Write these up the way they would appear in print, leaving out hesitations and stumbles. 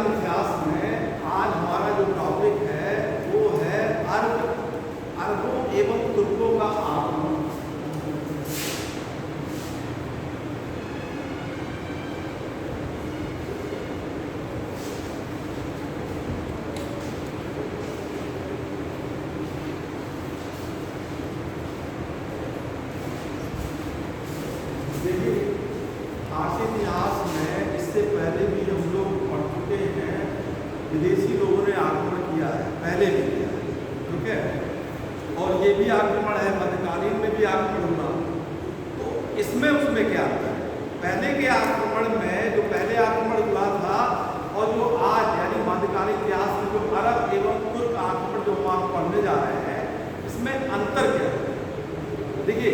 इतिहास में आज हमारा जो टॉपिक है वो है अरबों एवं तुर्कों का आगमन। देखिए, आज इतिहास में इससे पहले भी हम लोग पढ़ चुके हैं, विदेशी लोगों ने आक्रमण किया है, पहले भी किया है, ठीक है। और ये भी आक्रमण है, मध्यकालीन में भी आक्रमण हुआ। तो इसमें उसमें क्या था, पहले के आक्रमण में जो पहले आक्रमण हुआ था और जो आज यानी मध्यकालीन इतिहास में जो अरब एवं तुर्क आक्रमण जो हम आप पढ़ने जा रहे हैं, इसमें अंतर क्या है? देखिए,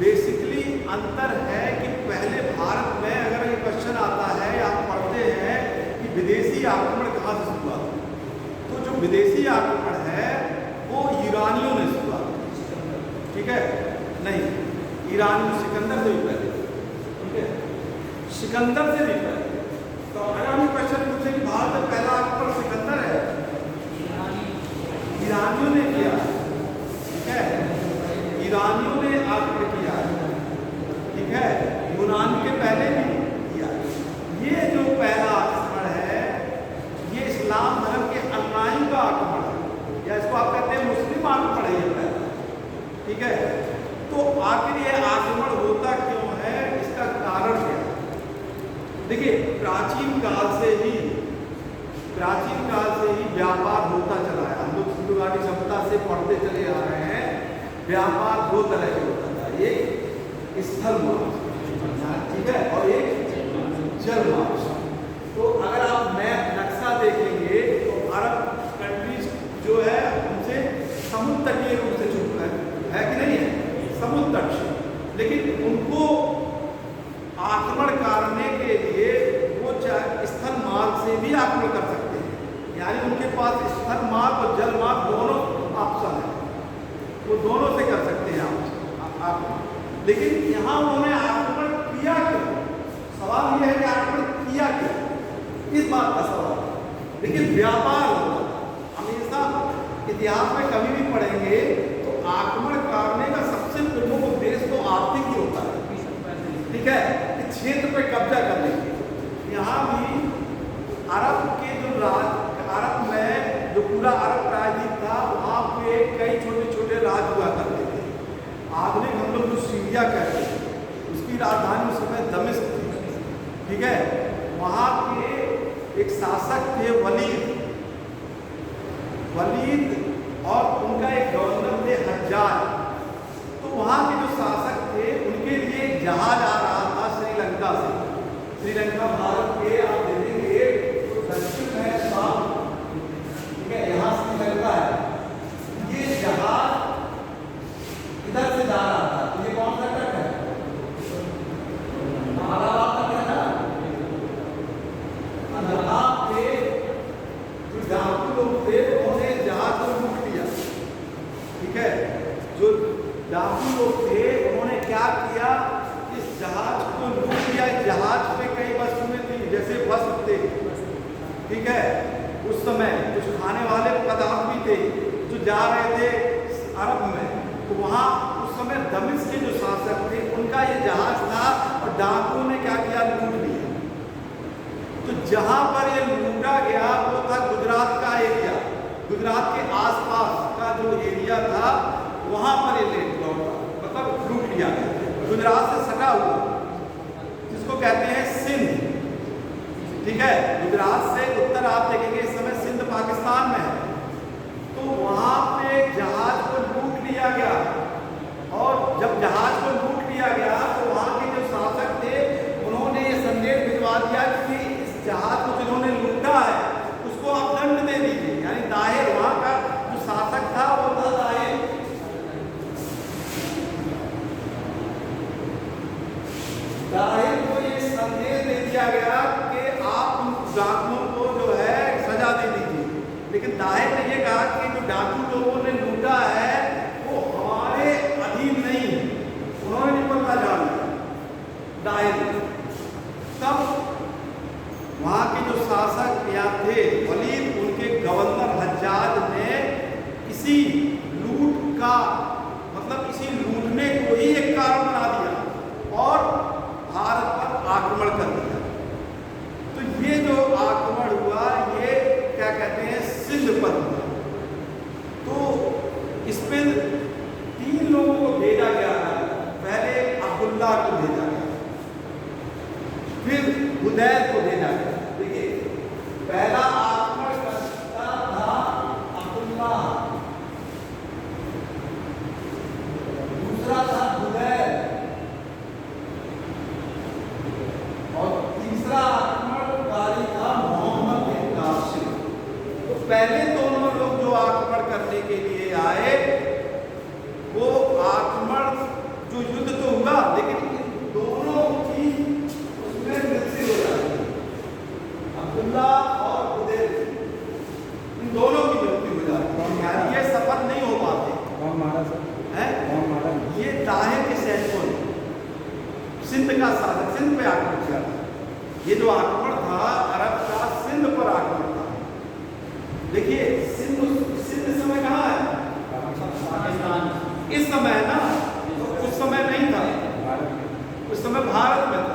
बेसिकली अंतर है कि पहले भारत में अगर ये क्वेश्चन आता है या आप पढ़ते हैं कि विदेशी आक्रमण कहाँ से शुरू हुआ, तो जो विदेशी आक्रमण है वो ईरानियों ने शुरू किया, ठीक है। नहीं, ईरानी सिकंदर से भी पहले, ठीक है, सिकंदर से भी पहले। तो अगर हम क्वेश्चन पूछे कि भारत में पहला आक्रमण सिकंदर है, ईरानियों ने किया, ठीक है, ईरानियों ने आक्रमण किया, ठीक है, यूनान के पहले भी किया। ये जो पहला आक्रमण है ये इस्लाम धर्म के अनुयायियों का आक्रमण है, या इसको आप कहते हैं मुस्लिम आक्रमण है ये पहला, ठीक है। तो आखिर ये आक्रमण होता क्यों है, इसका कारण क्या है? देखिए, प्राचीन काल से ही व्यापार होता चला है। हम लोग सिंधु घाटी सभ्यता से पढ़ते चले आ रहे हैं, व्यापार दो तरह के होता था, एक स्थल मार्ग, ठीक है, और एक जल मार्ग। तो अगर आप मैप नक्शा देखेंगे तो अरब कंट्रीज जो है उनसे समुद्र तटीय रूप से जुड़ा है कि नहीं है, समुद्र तट से, लेकिन उनको आक्रमण करने के लिए वो स्थल मार्ग से भी आक्रमण कर सकते हैं, यानी उनके पास स्थल मार्ग और जल मार्ग दोनों ऑप्शन है, वो दोनों से कर सकते हैं आक्रमण। लेकिन यहाँ उन्होंने आक्रमण किया क्यों? सवाल यह है कि आक्रमण किया क्यों, इस बात का सवाल है। लेकिन व्यापार होता है, हमेशा इतिहास में कभी भी पढ़ेंगे तो आक्रमण करने का सबसे प्रमुख उद्देश्य तो आर्थिक ही होता है, ठीक है, कि क्षेत्र पे कब्जा करने के। यहाँ भी अरब के जो अरब में जो पूरा अरब प्रायद्वीप था, वहाँ पे कई छोटे छोटे राज्य हुआ करते थे। आधुनिक हम लोग जो सीरिया कहते हैं, उसकी राजधानी उस समय दमिश्क थी, ठीक है। वहाँ के एक शासक थे वलीद और उनका एक गवर्नर थे हज्जाज। तो वहाँ के जो शासक थे उनके लिए एक जहाज आ रहा था श्रीलंका से। श्रीलंका भारत के आप देखेंगे तो दक्षिण है, ठीक है, यहाँ श्रीलंका है। ये जहाज इधर से जा रहा था, तो ये कौन सा तट है, अलाहाबाद तट है ना। अलाहाबाद पे जो डाकू लोग थे उन्होंने जहाज को लूट लिया, ठीक है। जो डाकू लोग थे उन्होंने क्या किया, इस जहाज को लूट लिया। इस जहाज पे कई वस्तुएं थी, जैसे वस्त्र थे, ठीक है, उस समय कुछ खाने वाले पदार्थ भी थे जो जा रहे थे अरब में। तो वहाँ उस समय दमिश्क के जो शासक थे उनका ये जहाज था और डाकुओं ने क्या किया, लूट लिया। तो जहाँ पर ये लूटा गया वो था गुजरात का एरिया, गुजरात के आसपास का जो एरिया था वहाँ पर ये लेट लौटा, मतलब लूट लिया गया। गुजरात से सटा हुआ, जिसको कहते हैं सिंध, ठीक है। गुजरात से उत्तर आप देखेंगे इस समय सिंध पाकिस्तान में है। तो वहाँ पे जहाज को लूट लिया गया, और जब जहाज को लूट लिया गया तो वहाँ के जो शासक थे उन्होंने ये संदेश भिजवा दिया कि इस जहाज को जिन्होंने लूटा है उसको आप दंड दे दीजिए, यानी दाहिर, वहाँ का जो शासक था वो था दाहिर। दाहिर को ये संदेश दे दिया गया कि आप उन डाकुओं को जो है सजा दे दीजिए। लेकिन दाहिर ने ये कहा कि जो डाकू लोगों ने लूटा है वो हमारे अधीन नहीं है, उन्होंने निपटना जान लिया दाहिर। तब वहाँ के जो शासक यहाँ थे वलीद, उनके गवर्नर हज्जाज ने इसी लूट का मतलब इसी लूटने को ही एक कारण बना दिया और भारत पर आक्रमण कर दिया। तो ये जो आक्रमण हुआ ये क्या कहते हैं, सिंध पर हुआ। तो इस पर 3 लोगों को भेजा गया था। पहले अब्दुल्ला को भेजा गया, फिर हुदैर को भेजा गया। देखिए पहला आक्रमण करता था अब्दुल्ला, दूसरा था हुदैर और तीसरा आक्रमणकारी था मोहम्मद बिन कासिम। तो पहले दोनों लोग जो आक्रमण करने के लिए आए वो आक्रमण जो युद्ध तो हुआ, लेकिन इन दोनों की उसमें मृत्यु हो जाती है। अब्दुल्ला और हुदैर, इन दोनों की मृत्यु हो जाती है। ये सफल नहीं हो पाते। कौन मारा सर? है कौन मारा? ये ताहिर के सैनिकों ने सिंध का शासक, सिंध पे आक्रमण किया था। ये जो आक्रमण था अरब का सिंध पर आक्रमण था। देखिए सिंध इस समय कहाँ है? इस समय है ना, तो उस समय नहीं था, उस समय भारत में था।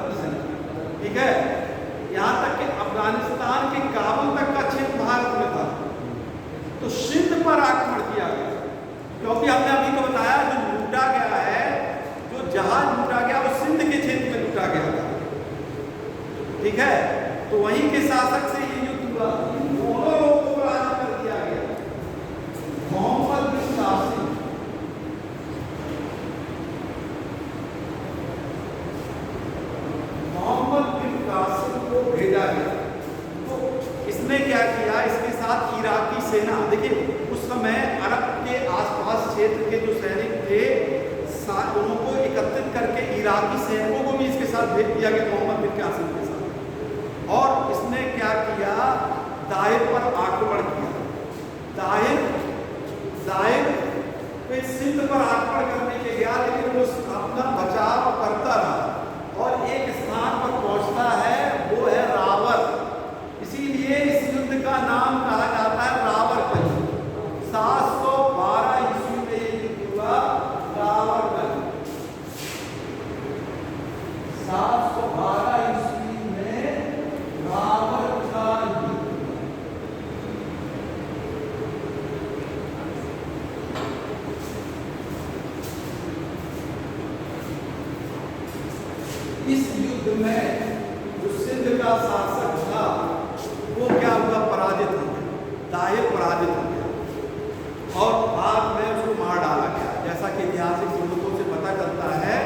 ठीक है, यहाँ तक कि अफगानिस्तान के काबुल तक का क्षेत्र भारत में था। तो सिंध पर आक्रमण किया गया, क्योंकि हमने अभी को बताया जो लूटा गया है, जो जहाज लूटा गया वो सिंध के क्षेत्र में लूटा गया था। ठीक है, तो वहीं के शासक से ये युद्ध हुआ। दोनों लोगों को पराजित कर दिया गया। मोहम्मद बिन कासिम, मोहम्मद बिन कासिम को भेजा गया। तो इसने क्या किया, इसके साथ इराकी सेना, देखिए उस समय अरब के आसपास क्षेत्र के जो सैनिक थे उनको एकत्रित करके इराकी सैनिकों को भी इसके साथ भेज दिया गया मोहम्मद बिन कासिम के साथ। और इसने क्या किया, ताहिर पर आक्रमण किया। ताहिर पे सिंध पर आक्रमण करने के गया, लेकिन वो अपना बचाव करता रहा और एक स्थान पर पहुंचता है, वो है रावर। इसीलिए इस युद्ध का नाम कहा जाता है रावर का युद्ध। 712 ईस्वी में ये युद्ध हुआ, रावर का युद्ध। 712 ईस्वी में रावर का युद्ध। इस युद्ध में जो सिंध का शासक था वो क्या हुआ, पराजित हो गया। ताहिर पराजित हो गया और बाद में उसको मार डाला गया। जैसा कि ऐतिहासिक स्रोतों से पता चलता है,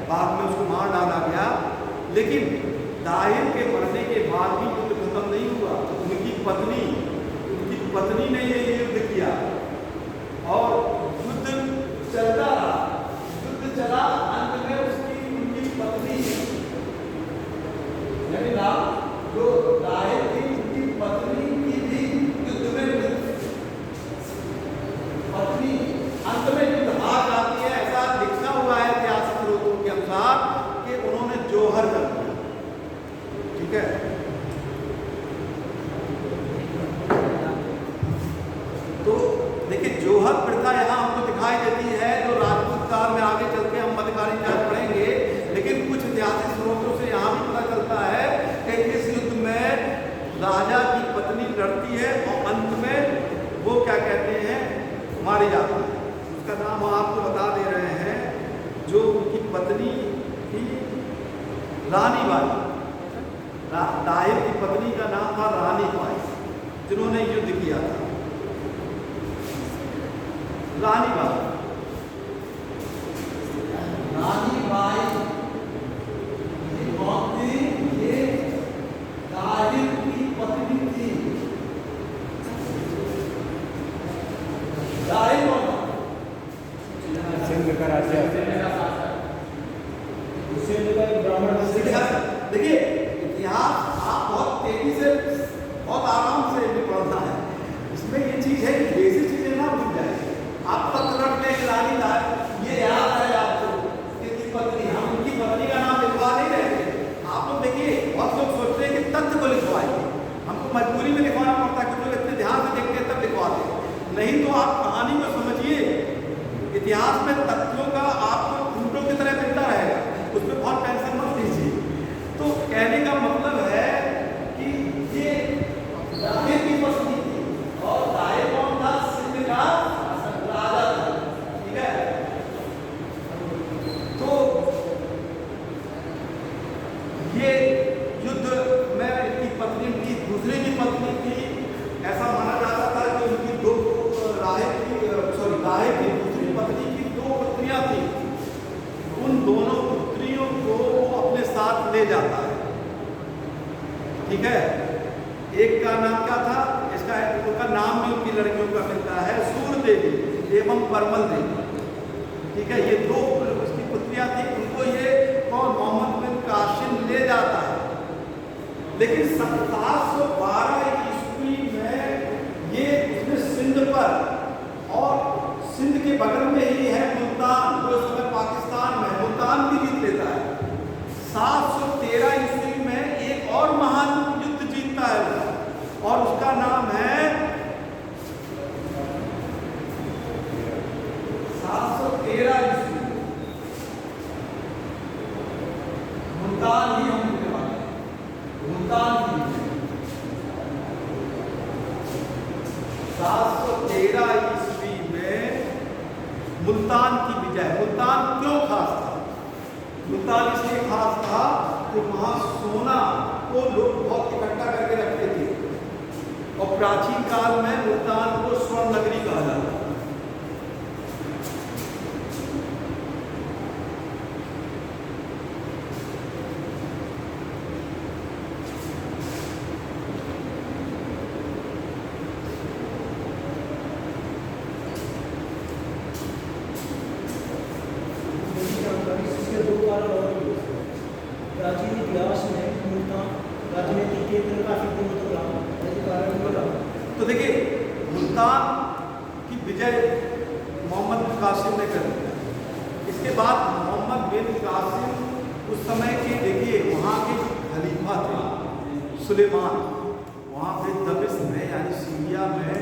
बाद में उसको मार डाला गया। लेकिन ताहिर के मरने के बाद भी युद्ध खत्म नहीं हुआ। उनकी पत्नी ने ये युद्ध किया और युद्ध चलता रहा। युद्ध चला, अंत में उनकी पत्नी जो ताहिर थी, उनकी पत्नी की भी युद्ध में पत्नी अंत में युद्ध हार जाती है। ऐसा लिखा हुआ है ऐतिहासिक स्रोतों के अनुसार कि उन्होंने जोहर कर दिया। ठीक है, तो देखिए जोहर प्रथा यहाँ हमको दिखाई देती है, जो राजपूत काल में आगे चल के हम मध्यकालीन इतिहास पढ़ेंगे। लेकिन कुछ ऐतिहासिक स्रोतों से यहाँ भी पता चलता है कि इस युद्ध में राजा की पत्नी लड़ती है और अंत में वो क्या कहते हैं, मारी जाती है। उसका नाम हम आपको बता दे रहे हैं। जो उनकी पत्नी थी रानी बाई, ताहिर की पत्नी का नाम था रानी बाई, जिन्होंने युद्ध किया था। रानी बाई ये ताहिर की पत्नी थी। ताहिर सिंध का राज्य, सिंध का ब्राह्मण। देखिए इतिहास आप बहुत तेजी से, बहुत आराम से पढ़ना है। इसमें ये चीज है कि बेसिक चीजें ना भूल जाए। आप तक रख लें रानी ताहिर, ये याद है आपको कि पत्नी, हम उनकी पत्नी का नाम लिखवा नहीं रहे। आप लोग देखिए, बहुत लोग सोचते हैं कि तथ्य को लिखवाएं। इतिहास में तथ्यों का आपको ऊँटों की तरह मिलता रहेगा, उसमें बहुत टेंशन मत लीजिए। तो कहने का मतलब है कि ये राहे की पत्नी थी और राहे कौन था? सिंध का राजा था, ठीक है। तो ये युद्ध में इनकी पत्नी की दूसरी की पत्नी थी, ऐसा माना जाता था कि उनकी दो राहे की दूसरी पत्नी की दो पुत्रियां थी, उन दोनों पुत्रियों को वो अपने साथ ले जाता है, ठीक है। एक का नाम क्या था? उनका नाम भी उनकी लड़कियों का मिलता है, सूर देवी एवं परमल देवी, ठीक है। ये दो उसकी पुत्रियां थी, उनको ये कौन? मोहम्मद बिन कासिम ले जाता है। लेकिन 1712 ईस्वी में ये उसने सिंध पर, और सिंध के बगल में ही है मुल्तान, जो इस समय पाकिस्तान में, मुल्तान भी जीत लेता है। 713 ईस्वी में एक और महान युद्ध जीतता है और उसका नाम है 713 ईस्वी, मुल्तान ही हम बोलने वाले हैं, मुल्तान की 713 ईस्वी में मुल्तान की विजय। मुल्तान क्यों खास था? मुल्तान इसलिए खास था कि वहां सोना को लोग बहुत इकट्ठा करके रखते थे और प्राचीन काल में मुल्तान को स्वर्ण नगरी कहा जाता था। प्राचीन इतिहास में मुल्तान राजनीतिक केंद्र काफी दिनों तक रहा, इसके कारण बोला। तो देखिए, मुल्तान की विजय मोहम्मद बिन कासिम ने कर दिया। इसके बाद मोहम्मद बिन कासिम उस समय के, देखिए वहाँ के खलीफा थे सुलेमान, वहाँ पे दमिश्क में यानी सीरिया में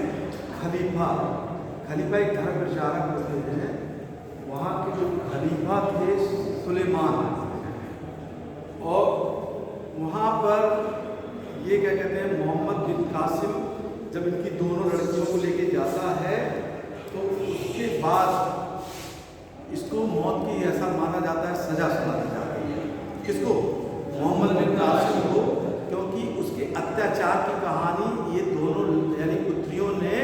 खलीफा एक धर्म प्रचारक होते हैं, वहाँ के जो खलीफा थे सुलेमान, और वहाँ पर ये क्या कहते हैं, मोहम्मद बिन कासिम जब इनकी दोनों लड़कियों को लेके जाता है तो उसके बाद इसको मौत की, ऐसा माना जाता है, सजा सुनाई जाती है। किसको? मोहम्मद बिन कासिम को, क्योंकि उसके अत्याचार की कहानी ये दोनों यानी पुत्रियों ने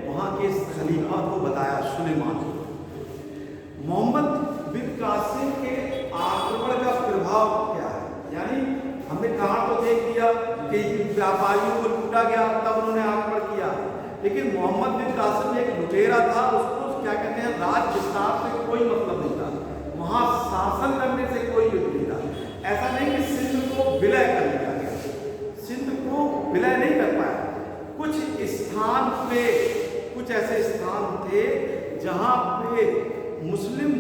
वहाँ के खलीफा को बताया, सुलेमान को। मोहम्मद बिन कासिम के आक्रमण का प्रभाव क्या है? यानी हमने कहा तो देख लिया कि व्यापारियों को लूटा गया, तब उन्होंने आक्रमण किया, लेकिन मोहम्मद बिन कासिम एक लुटेरा था, उसको क्या कहते हैं, राज विस्तार से कोई मतलब नहीं था, वहाँ शासन करने से कोई युद्ध नहीं था। ऐसा नहीं कि सिंध को विलय कर दिया गया, सिंध को विलय नहीं कर पाया। कुछ स्थान पे, कुछ ऐसे स्थान थे जहाँ पे मुस्लिम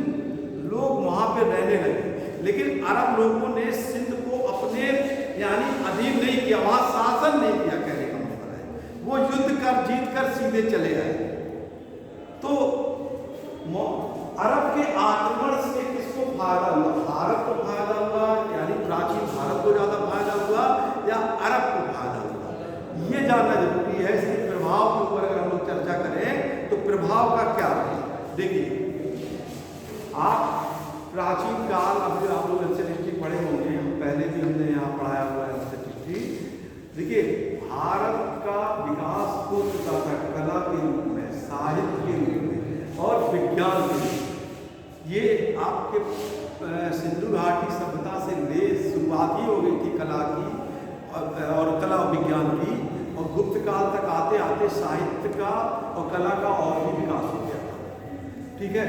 लोग वहाँ पे रहने लगे, लेकिन अरब लोगों ने सिंध को अपने यानी अधीन नहीं किया, वहाँ शासन नहीं किया, कहने का मतलब है। वो युद्ध कर जीत कर सीधे चले आए। तो अरब के आक्रमण से किसको फायदा हुआ? भारत को फायदा हुआ, यानी प्राचीन भारत को ज़्यादा फायदा हुआ, या अरब को फायदा हुआ? ये जानना जरूरी है। इसके प्रभाव के ऊपर अगर हम लोग चर्चा करें तो प्रभाव का क्या है? देखिए, आप प्राचीन काल, अभी आप लोग एंशिएंट हिस्ट्री पढ़े होंगे, हम पहले भी हमने यहाँ पढ़ाया हुआ है एंशिएंट हिस्ट्री। देखिए, भारत का विकास हो चुका था कला के रूप में, साहित्य के रूप में और विज्ञान के रूप में। ये आपके सिंधु घाटी सभ्यता से ले शुरुआत ही हो गई थी कला की और कला और विज्ञान की, और गुप्त काल तक आते आते साहित्य का और कला का और भी विकास हो गया था, ठीक है।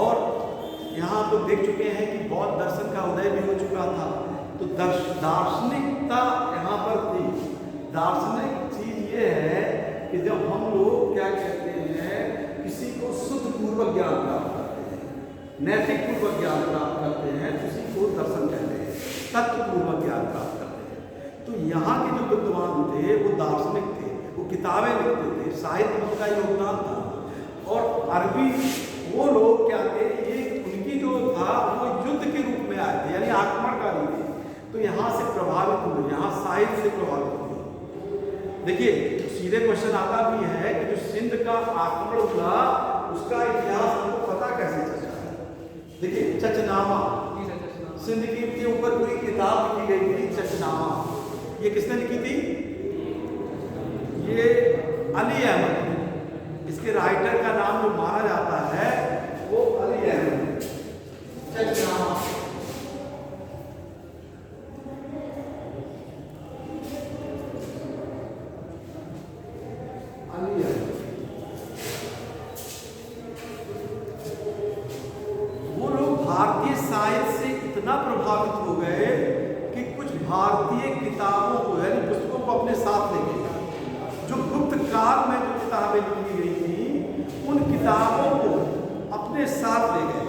और यहाँ तो देख चुके हैं कि बौद्ध दर्शन का उदय भी हो चुका था, तो दार्शनिकता यहाँ पर थी। दार्शनिक चीज ये है कि जब हम लोग क्या कहते हैं, किसी को शुद्ध पूर्वक ज्ञान प्राप्त करते हैं, नैतिक पूर्वक ज्ञान प्राप्त करते हैं, किसी को दर्शन कहते हैं, तत्व पूर्वक ज्ञान प्राप्त करते हैं। तो यहाँ के जो विद्वान थे वो दार्शनिक थे, वो किताबें लिखते थे, साहित्य में उनका योगदान था। और अरबी वो लोग क्या तो यहाँ से प्रभावित हुए, यहाँ साहित्य से प्रभावित हुए। देखिए सीधे क्वेश्चन आता भी है कि जो सिंध का आक्रमण हुआ उसका इतिहास हमको पता कैसे चला। देखिए चचनामा, सिंध के ऊपर पूरी किताब लिखी गई थी चचनामा। ये किसने लिखी थी? ये अली अहमद। इसके राइटर का नाम जो माना जाता है वो अली अहमद। चचनामा अली अहमद। वो लोग भारतीय साहित्य से इतना प्रभावित हो गए कि कुछ भारतीय किताबों को यानी पुस्तकों को अपने साथ ले गए। जो गुप्त काल में जो किताबें लिखी गई थी उन किताबों को अपने साथ ले गए।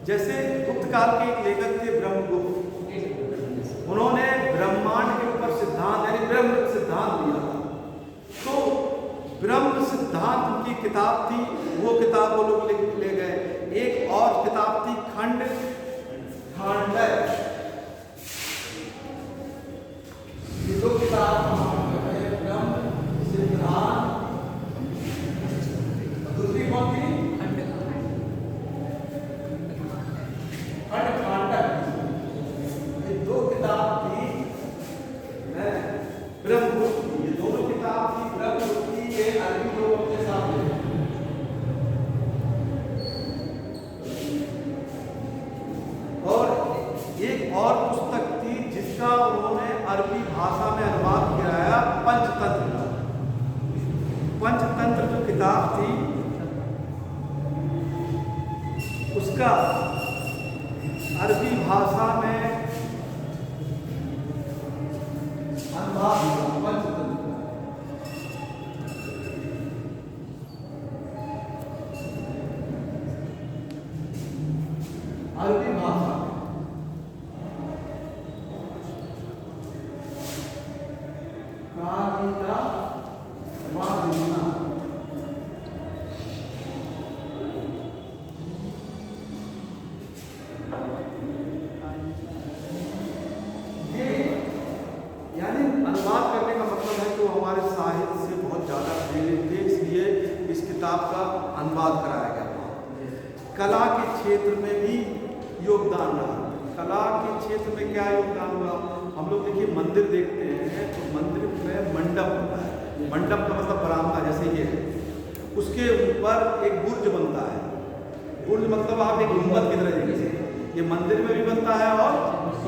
जैसे गुप्त काल के एक लेखक थे ब्रह्मगुप्त, उन्होंने ब्रह्मांड के ऊपर सिद्धांत यानी ब्रह्म सिद्धांत दिया था। तो ब्रह्म सिद्धांत उनकी किताब थी, वो किताब वो लोग ले गए। एक और किताब थी खंड खांडव। ये दो किताब ब्रह्म सिद्धांत, दूसरी कौन थी? खंड खांडव। ये दो किताब थी ब्रह्मगुप्त की। ये दोनों किताब थी ब्रह्मगुप्त की। ये अरबी लोग अपने साथ ले। और एक और पुस्तक थी जिसका उन्होंने अरबी भाषा में अनुवाद कराया, पंचतंत्र। पंचतंत्र जो किताब थी उसका अरबी भाषा में अनुवाद हुआ पंचतंत्र। अरबी भाषा अनुवाद करने का मतलब है कि वो हमारे साहित्य से बहुत ज़्यादा प्रेरित थे, इसलिए इस किताब का अनुवाद कराया गया। कला के क्षेत्र में भी योगदान रहा। कला के क्षेत्र में क्या योगदान हुआ? हम लोग देखिए मंदिर देखते हैं तो मंदिर में मंडप होता है। मंडप का मतलब बरामदा जैसे ये है, उसके ऊपर एक बुर्ज बनता है। बुर्ज मतलब आप एक गुंबद की तरह देखिए, ये मंदिर में भी बनता है और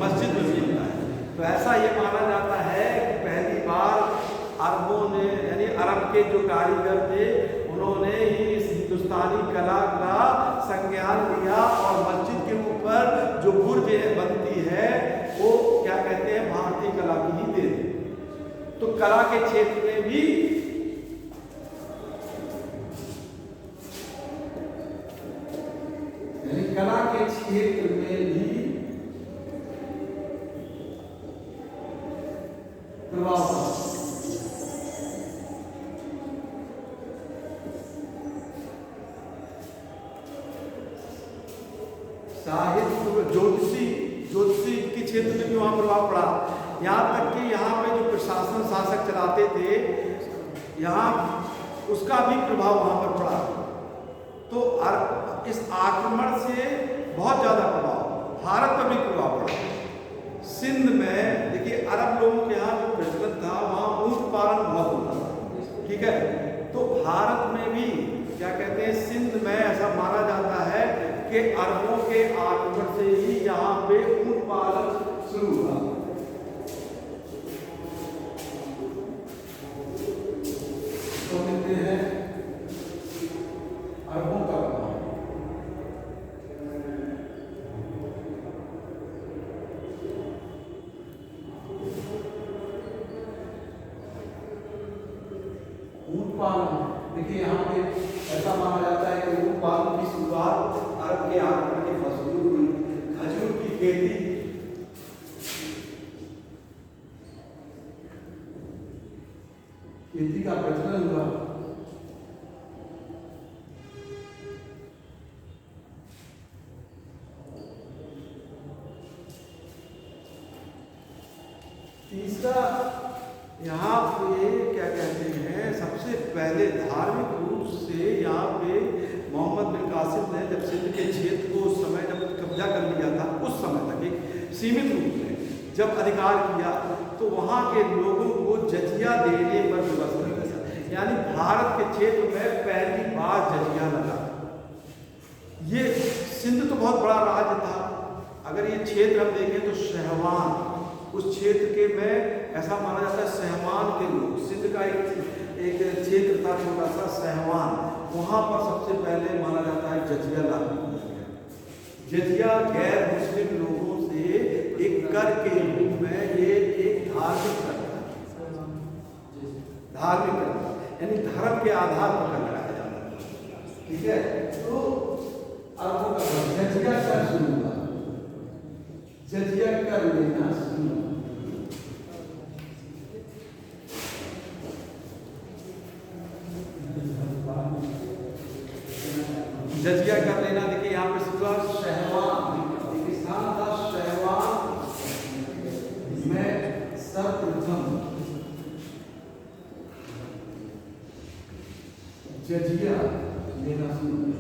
मस्जिद में भी बनता है। तो ऐसा ये माना जाता है कि पहली बार अरबों ने यानी अरब के जो कारीगर थे उन्होंने ही इस हिंदुस्तानी कला का संज्ञान लिया और मस्जिद के ऊपर जो बुर्ज बनती है वो क्या कहते हैं, भारतीय कला की ही देन। तो कला के क्षेत्र में भी यानी कला के क्षेत्र में भी प्रभाव पड़ा। साहित्य ज्योतिषी के क्षेत्र में भी वहां प्रभाव पड़ा। यहाँ तक कि यहाँ पे जो प्रशासन शासक चलाते थे यहाँ उसका भी प्रभाव वहां पर पड़ा। तो इस आक्रमण से बहुत ज़्यादा प्रभाव भारत पर भी प्रभाव पड़ा। सिंध में देखिए अरब लोगों के यहाँ जो प्रचलन था वहाँ ऊँट पालन बहुत होता था, ठीक है। तो भारत में भी क्या कहते हैं, सिंध में ऐसा माना जाता है कि अरबों के आक्रमण से ही यहाँ पे ऊँट पालन शुरू हुआ। तो कहते हैं अरबों का ऊँट पालन। देखिए यहाँ पे ऐसा माना जाता है कि ऊँट पालन की शुरुआत अरब के आक्रमण के फसलों हुई। खजूर की खेती का प्रचलन हुआ। तीसरा यहाँ पे क्या कहते हैं, सबसे पहले धार्मिक रूप से यहाँ पे मोहम्मद बिन कासिम ने जब सिंध के क्षेत्र को उस समय जब कब्जा कर लिया था, उस समय तक एक सीमित रूप में जब अधिकार किया, तो वहाँ के लोगों को जजिया देने पर विवश कर दिया। यानी भारत के क्षेत्र में पहली बार जजिया लगा। ये सिंध तो बहुत बड़ा राज्य था। अगर ये क्षेत्र हम देखें तो सहवान, उस क्षेत्र के में ऐसा माना जाता है सहवान के लोग, सिंध का एक क्षेत्र था छोटा सा सहवान, वहाँ पर सबसे पहले माना जाता है जजिया लागू किया गया। जजिया गैर मुस्लिम लोगों से एक कर के रूप में ये एक धार्मिक कर था, धार्मिक कर यानी धर्म के आधार पर कर लगाया जाता है। ठीक है, तो अरबों का जजिया कर शुरू हुआ, जजिया कर लेना शुरू हुआ। जजिया कर लेना, देखिए यहाँ पे शुरू हुआ सहवान, एक स्थान था सहवान में सर्वप्रथम जजिया लेना शुरू हुआ।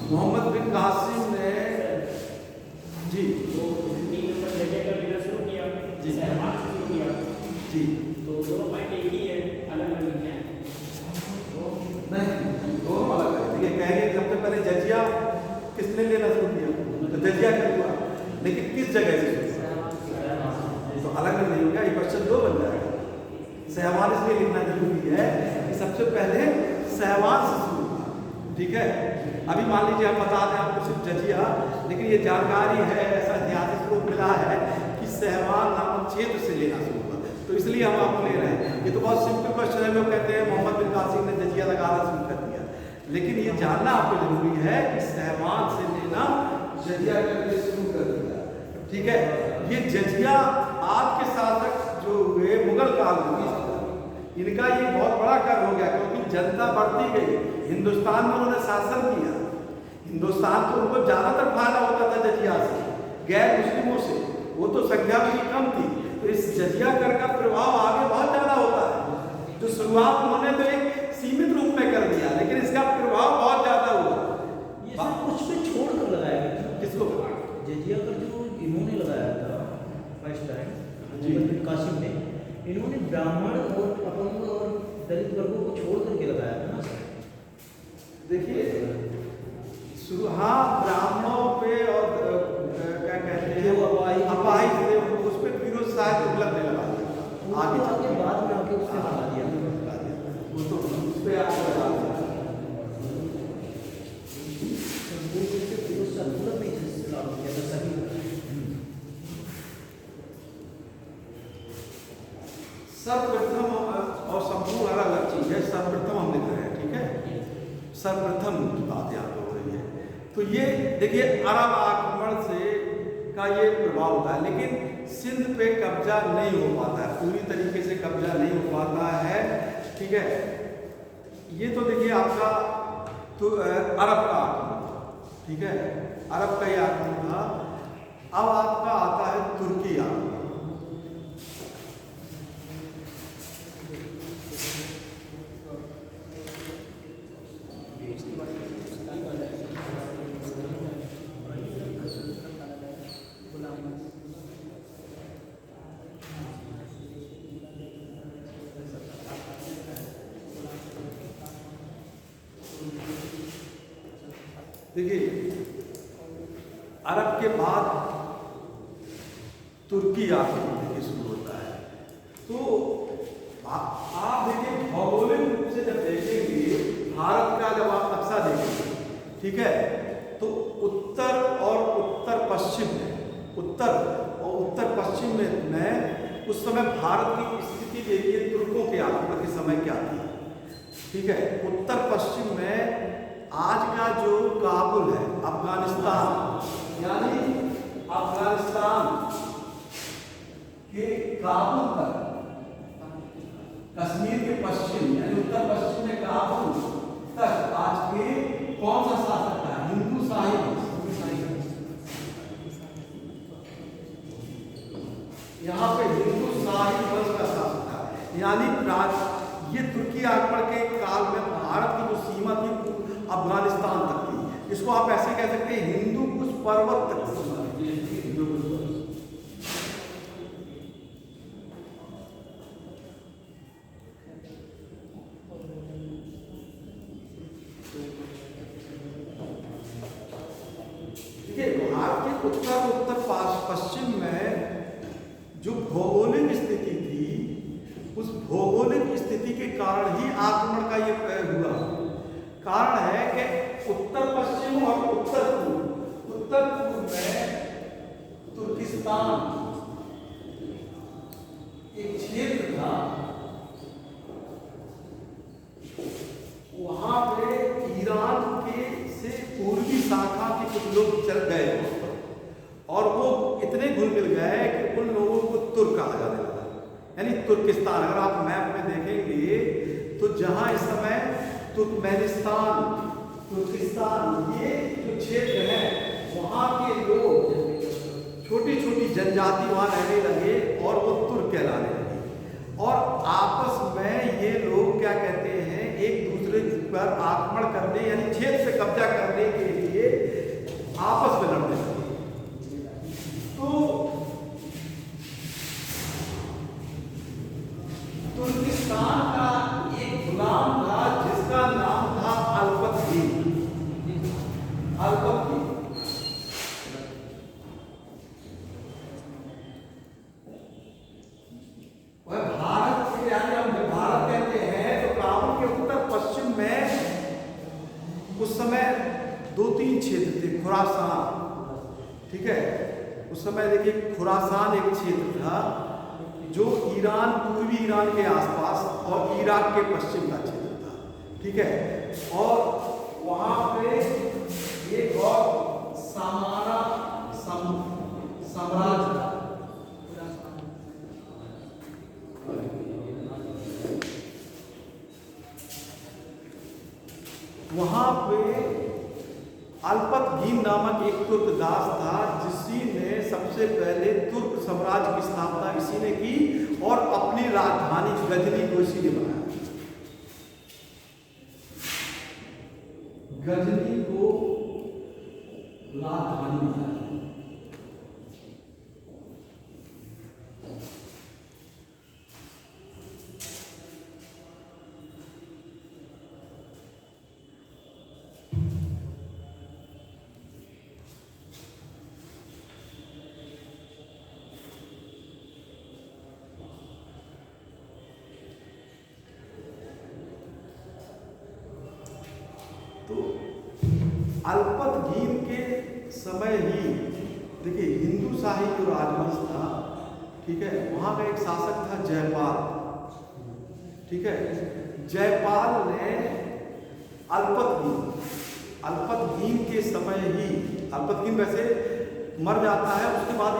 मोहम्मद बिन कासिम ने जी जी तो दोनों पॉइंट एक ही है, अलग अलग है नहीं, दोनों अलग है। देखिए कहेंगे सबसे पहले जजिया किसने लेना शुरू किया, तो जजिया क्या हुआ, लेकिन किस जगह से, तो अलग अलग नहीं होगा, ये क्वेश्चन दो बन जाएगा। सहवान इसलिए लिखना जरूरी है कि सबसे पहले सहवान से शुरू हुआ। ठीक है, अभी मान लीजिए हम बता दें आपको सिर्फ जजिया, लेकिन ये जानकारी है, ऐसा ऐतिहासिक स्रोत मिला है कि सहवान नामक क्षेत्र से लेना शुरू हुआ, तो इसलिए हम आपको ले रहे हैं। ये तो बहुत सिंपल क्वेश्चन है, लोग कहते हैं मोहम्मद बिन कासिम ने जजिया लगाना शुरू कर दिया, लेकिन ये जानना आपको जरूरी है कि सहवान से लेना जजिया करके शुरू कर दिया। ठीक है, ये जजिया आज के शासक जो हुए मुगल काल में, इनका ये बहुत बड़ा कर हो गया, क्योंकि जनता बढ़ती गई, हिंदुस्तान में उन्होंने शासन किया, हिंदुस्तान को उनको ज्यादातर फायदा होता था जजिया से, गैर मुस्लिमों से वो तो संख्या में कम थी, तो इस जजिया कर का प्रभाव आगे बहुत ज्यादा होता है। तो शुरुआत उन्होंने तो एक सीमित रूप में कर दिया, लेकिन इसका प्रभाव बहुत ज्यादा हुआ। ये सब कुछ पे छोड़ कर लगाया गया था, किसको, जजिया कर जो इन्होंने लगाया था फर्स्ट टाइम मोहम्मद बिन कासिम ने, इन्होंने ब्राह्मण और अपंग और दलित वर्गों को छोड़ करके लगाया था ना। देखिए हाँ, ब्राह्मणों पे और क्या कहते हैं अपाहिज थे, उस पर फिरोज शाह तुगलक ने लगा दिया, आगे बाद में आके उसने हटा दिया, वो तो उस पर आपको लगा दिया। फिरोज शाह तुगलक ने इसे लागू किया था सभी। सर्वप्रथम और संपूर्ण अलग अलग चीज है, सर्वप्रथम हम लिख रहे हैं। ठीक है, सर्वप्रथम की बात याद हो रही है। तो ये देखिए अरब आक्रमण से का ये प्रभाव होता है, लेकिन सिंध पे कब्जा नहीं हो पाता है, पूरी तरीके से कब्जा नहीं हो पाता है। ठीक है, ये तो देखिए आपका तो अरब का आक्रमण था। ठीक है, अरब का ये आक्रमण था। अब आपका आता है तुर्की आक्रमण। देखिए अरब के बाद तुर्की आक्रमण देखिए शुरू होता है। तो आप देखिए भौगोलिक रूप से जब देखेंगे भारत का, जब आप नक्शा देखेंगे, ठीक है, तो उत्तर और उत्तर पश्चिम में, उत्तर और उत्तर पश्चिम में उस समय भारत की स्थिति देखिए तुर्कों के आक्रमण के समय क्या थी। ठीक है, उत्तर पश्चिम में आज का जो काबुल है, अफगानिस्तान, यानी अफगानिस्तान के काबुल तक, कश्मीर के पश्चिम यानी उत्तर पश्चिम में काबुल यानी ये तुर्की आक्रमण के काल में भारत की जो सीमा थी अफगानिस्तान तक थी। इसको आप ऐसे कह सकते हैं हिंदू कुश पर्वत तक सीमा थी। भारत के उत्तर पश्चिम में जो भौगोलिक स्थिति थी, उस भौगोलिक स्थिति के कारण ही आक्रमण का ये हुआ। कारण है कि उत्तर पश्चिम और उत्तर पूर्व में तुर्किस्तान एक क्षेत्र था, वहां पे ईरान के से पूर्वी शाखा के कुछ लोग चल गए और वो इतने घुल मिल गए कि उन लोगों को तुर्क कहा जाने लगा, यानी तुर्किस्तान। अगर आप मैप में देखेंगे तो जहां इस समय तुर्कमेनिस्तान, तुर्किस्तान ये जो क्षेत्र है, वहां के लोग छोटी छोटी जनजाति वहां रहने लगे और वो तुर्क कहलाने लगे। और आपस में ये लोग क्या कहते हैं, एक दूसरे पर आक्रमण करने यानी क्षेत्र से कब्जा करने के लिए आपस में लड़ने लगे। तो तुर्किस्तान का एक गुलाम था जिसका नाम था अल्पतगीन। वह भारत से, यानी हम जब भारत कहते हैं तो काबुल के उत्तर पश्चिम में उस समय 2-3 क्षेत्र थे। खुरासान, ठीक है, उस समय देखिए खुरासान एक क्षेत्र था जो ईरान, पूर्वी ईरान के आसपास और इराक के पश्चिम का क्षेत्र था, ठीक है। और वहां पे एक और सामारा साम्राज्य था। वहां पे अल्पतगीन नामक एक तुर्क दास था, जिसी ने सबसे पहले तुर्क साम्राज्य की स्थापना इसी ने की और अपनी राजधानी गजनी को इसी ने बनाया। गजनी को राजधानी बनाया। तो अल्पतगीन के समय ही देखिए हिंदू शाही जो राजवंश था, ठीक है, वहां का एक शासक था जयपाल, ठीक है। जयपाल ने अल्पतगीन के समय ही, अल्पतगीन वैसे मर जाता है, उसके बाद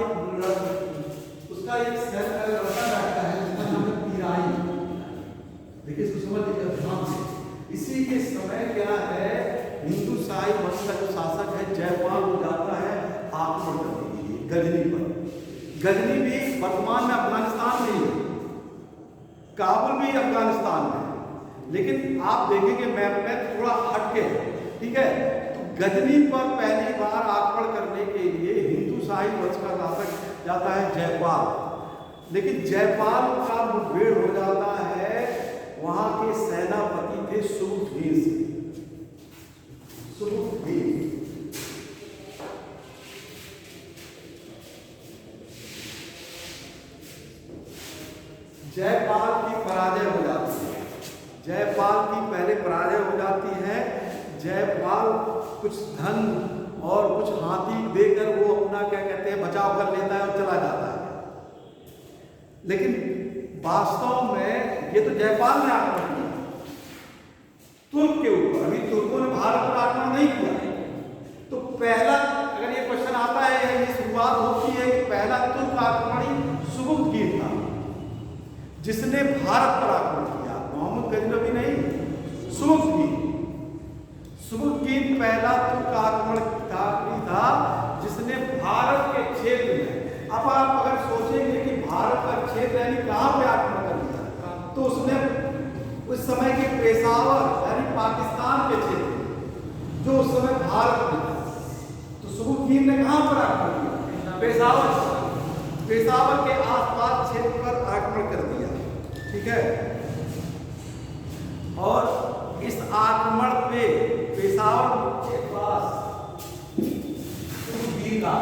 उसका एक लड़का रहता है जिसका नाम है पीराई। देखिए इसको समझ लीजिए ध्यान से। इसी के समय क्या है, हिंदू शाही वंश का जो शासक है जयपाल हो जाता है आक्रमण करने के लिए गजनी पर। गजनी भी वर्तमान में अफगानिस्तान में ही है, काबुल भी अफगानिस्तान में है, लेकिन आप देखेंगे मैप में थोड़ा हटके है, ठीक है। तो गजनी पर पहली बार आक्रमण करने के लिए हिंदू शाही वंश का शासक जाता है जयपाल, लेकिन जयपाल का मुठभेड़ हो जाता है वहां के सेनापति थे सुबुक्तगीन से। जयपाल की पराजय हो जाती है। जयपाल की पहले पराजय हो जाती है। जयपाल कुछ धन और कुछ हाथी देकर वो अपना क्या कहते हैं बचाव कर लेता है और चला जाता है। लेकिन वास्तव में ये तो जयपाल ने आक्रमण किया तुर्क के ऊपर, अभी तुर्कों ने भारत पर आक्रमण नहीं किया। तो पहला अगर ये क्वेश्चन आता है, ये शुरुआत होती है कि पहला तुर्क आक्रमणी सुबुक्तगीन था जिसने भारत पर आक्रमण किया, मोहम्मद गजनवी नहीं, सुबुक्तगीन पहला तुर्क आक्रमणकारी था जिसने भारत के क्षेत्र में, अब आप अगर सोचेंगे कि भारत का क्षेत्र यानी कहां पे आक्रमण कर दिया, तो उसने उस समय के पेशावर यानी पाकिस्तान के क्षेत्र जो उस समय भारत में था, तो सुबुकीन ने कहां पर आक्रमण किया? पेशावर के आसपास क्षेत्र पर आक्रमण कर दिया। ठीक है, और इस आक्रमण पे पेशावर के पास सुबुकीन का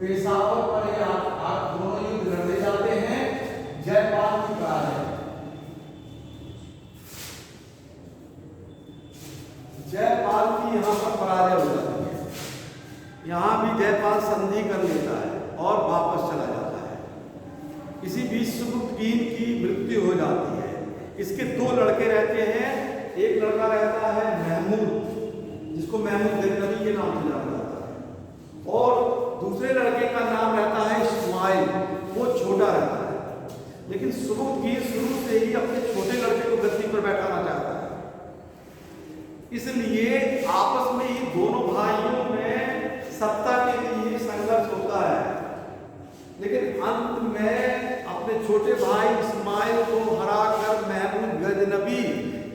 पेशावर पर ये आप दोनों युद्ध लड़े जाते हैं। जयपाल की पराजय, जयपाल की यहां पर पराजय हो जाती है। यहां भी जयपाल संधि कर लेता है और वापस चला जाता है। इसी बीच सुबुकीन की मृत्यु हो जाती है। इसके दो लड़के रहते हैं। एक लड़का रहता है महमूद, जिसको महमूद गजनवी के नाम से जाना जाता है, और दूसरे लड़के का नाम रहता है इस्माइल, वो छोटा रहता है। लेकिन सुबुकीन शुरू से ही अपने छोटे लड़के को गद्दी पर बैठाना चाहता है, इसलिए आपस में ही दोनों भाइयों में सत्ता के लिए संघर्ष होता है। लेकिन अंत में अपने छोटे भाई इस्माइल को हराकर महमूद गजनवी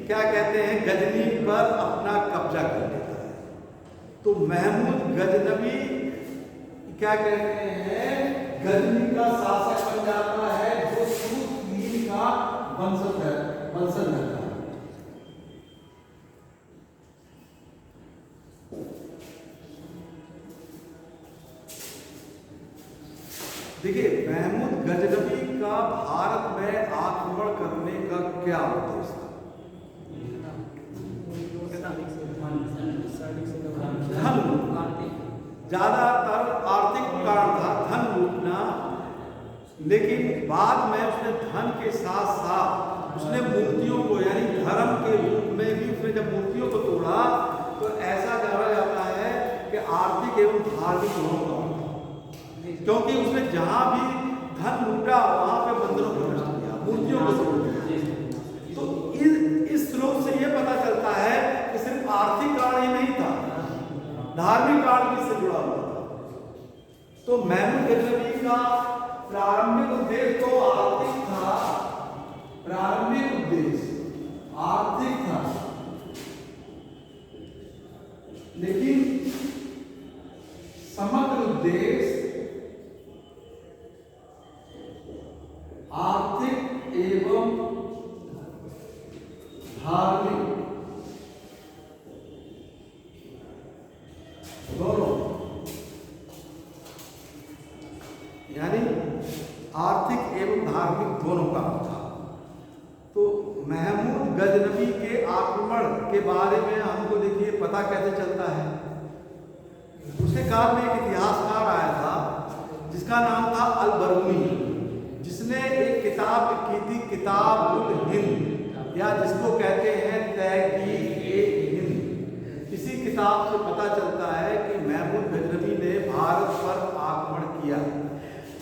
क्या कहते हैं, गजनी पर अपना कब्जा कर लेता है। तो महमूद गजनवी क्या कहते हैं, गजनी का शासक बन जाता है, जो सुबुकीन का वंशज रहता है। देखिए, महमूद गजनवी का भारत में आक्रमण करने का क्या उद्देश्य था? ज्यादातर आर्थिक कारण था, धन लूटना। लेकिन बाद में उसने धन के साथ साथ उसने मूर्तियों को, यानी धर्म के रूप में भी उसने जब मूर्तियों को तोड़ा, तो ऐसा कहा जाता है कि आर्थिक एवं धार्मिक दोनों का, क्योंकि उसने जहां भी धन लूटा वहां पे मंदिरों को नष्ट किया, मूर्तियों को तोड़ दिया। तो इस श्लोक से यह पता चलता है कि सिर्फ आर्थिक कारण ही नहीं था, धार्मिक कारण भी इससे जुड़ा हुआ था। तो महमूद गजनवी का प्रारंभिक उद्देश्य तो आर्थिक था, प्रारंभिक उद्देश्य आर्थिक था, लेकिन समग्र उद्देश्य आर्थिक एवं धार्मिक दोनों, यानी आर्थिक एवं धार्मिक दोनों का था। तो महमूद गजनवी के आक्रमण के बारे में हमको देखिए पता कैसे चलता है। उसके काल में एक इतिहासकार आया था जिसका नाम था अल-बरूनी, जिसने एक किताब लिखी थी, किताब-उल-हिंद, या जिसको कहते हैं तहकीक-ए-हिंद। इसी किताब से पता चलता है कि महमूद गजनवी ने भारत पर आक्रमण किया।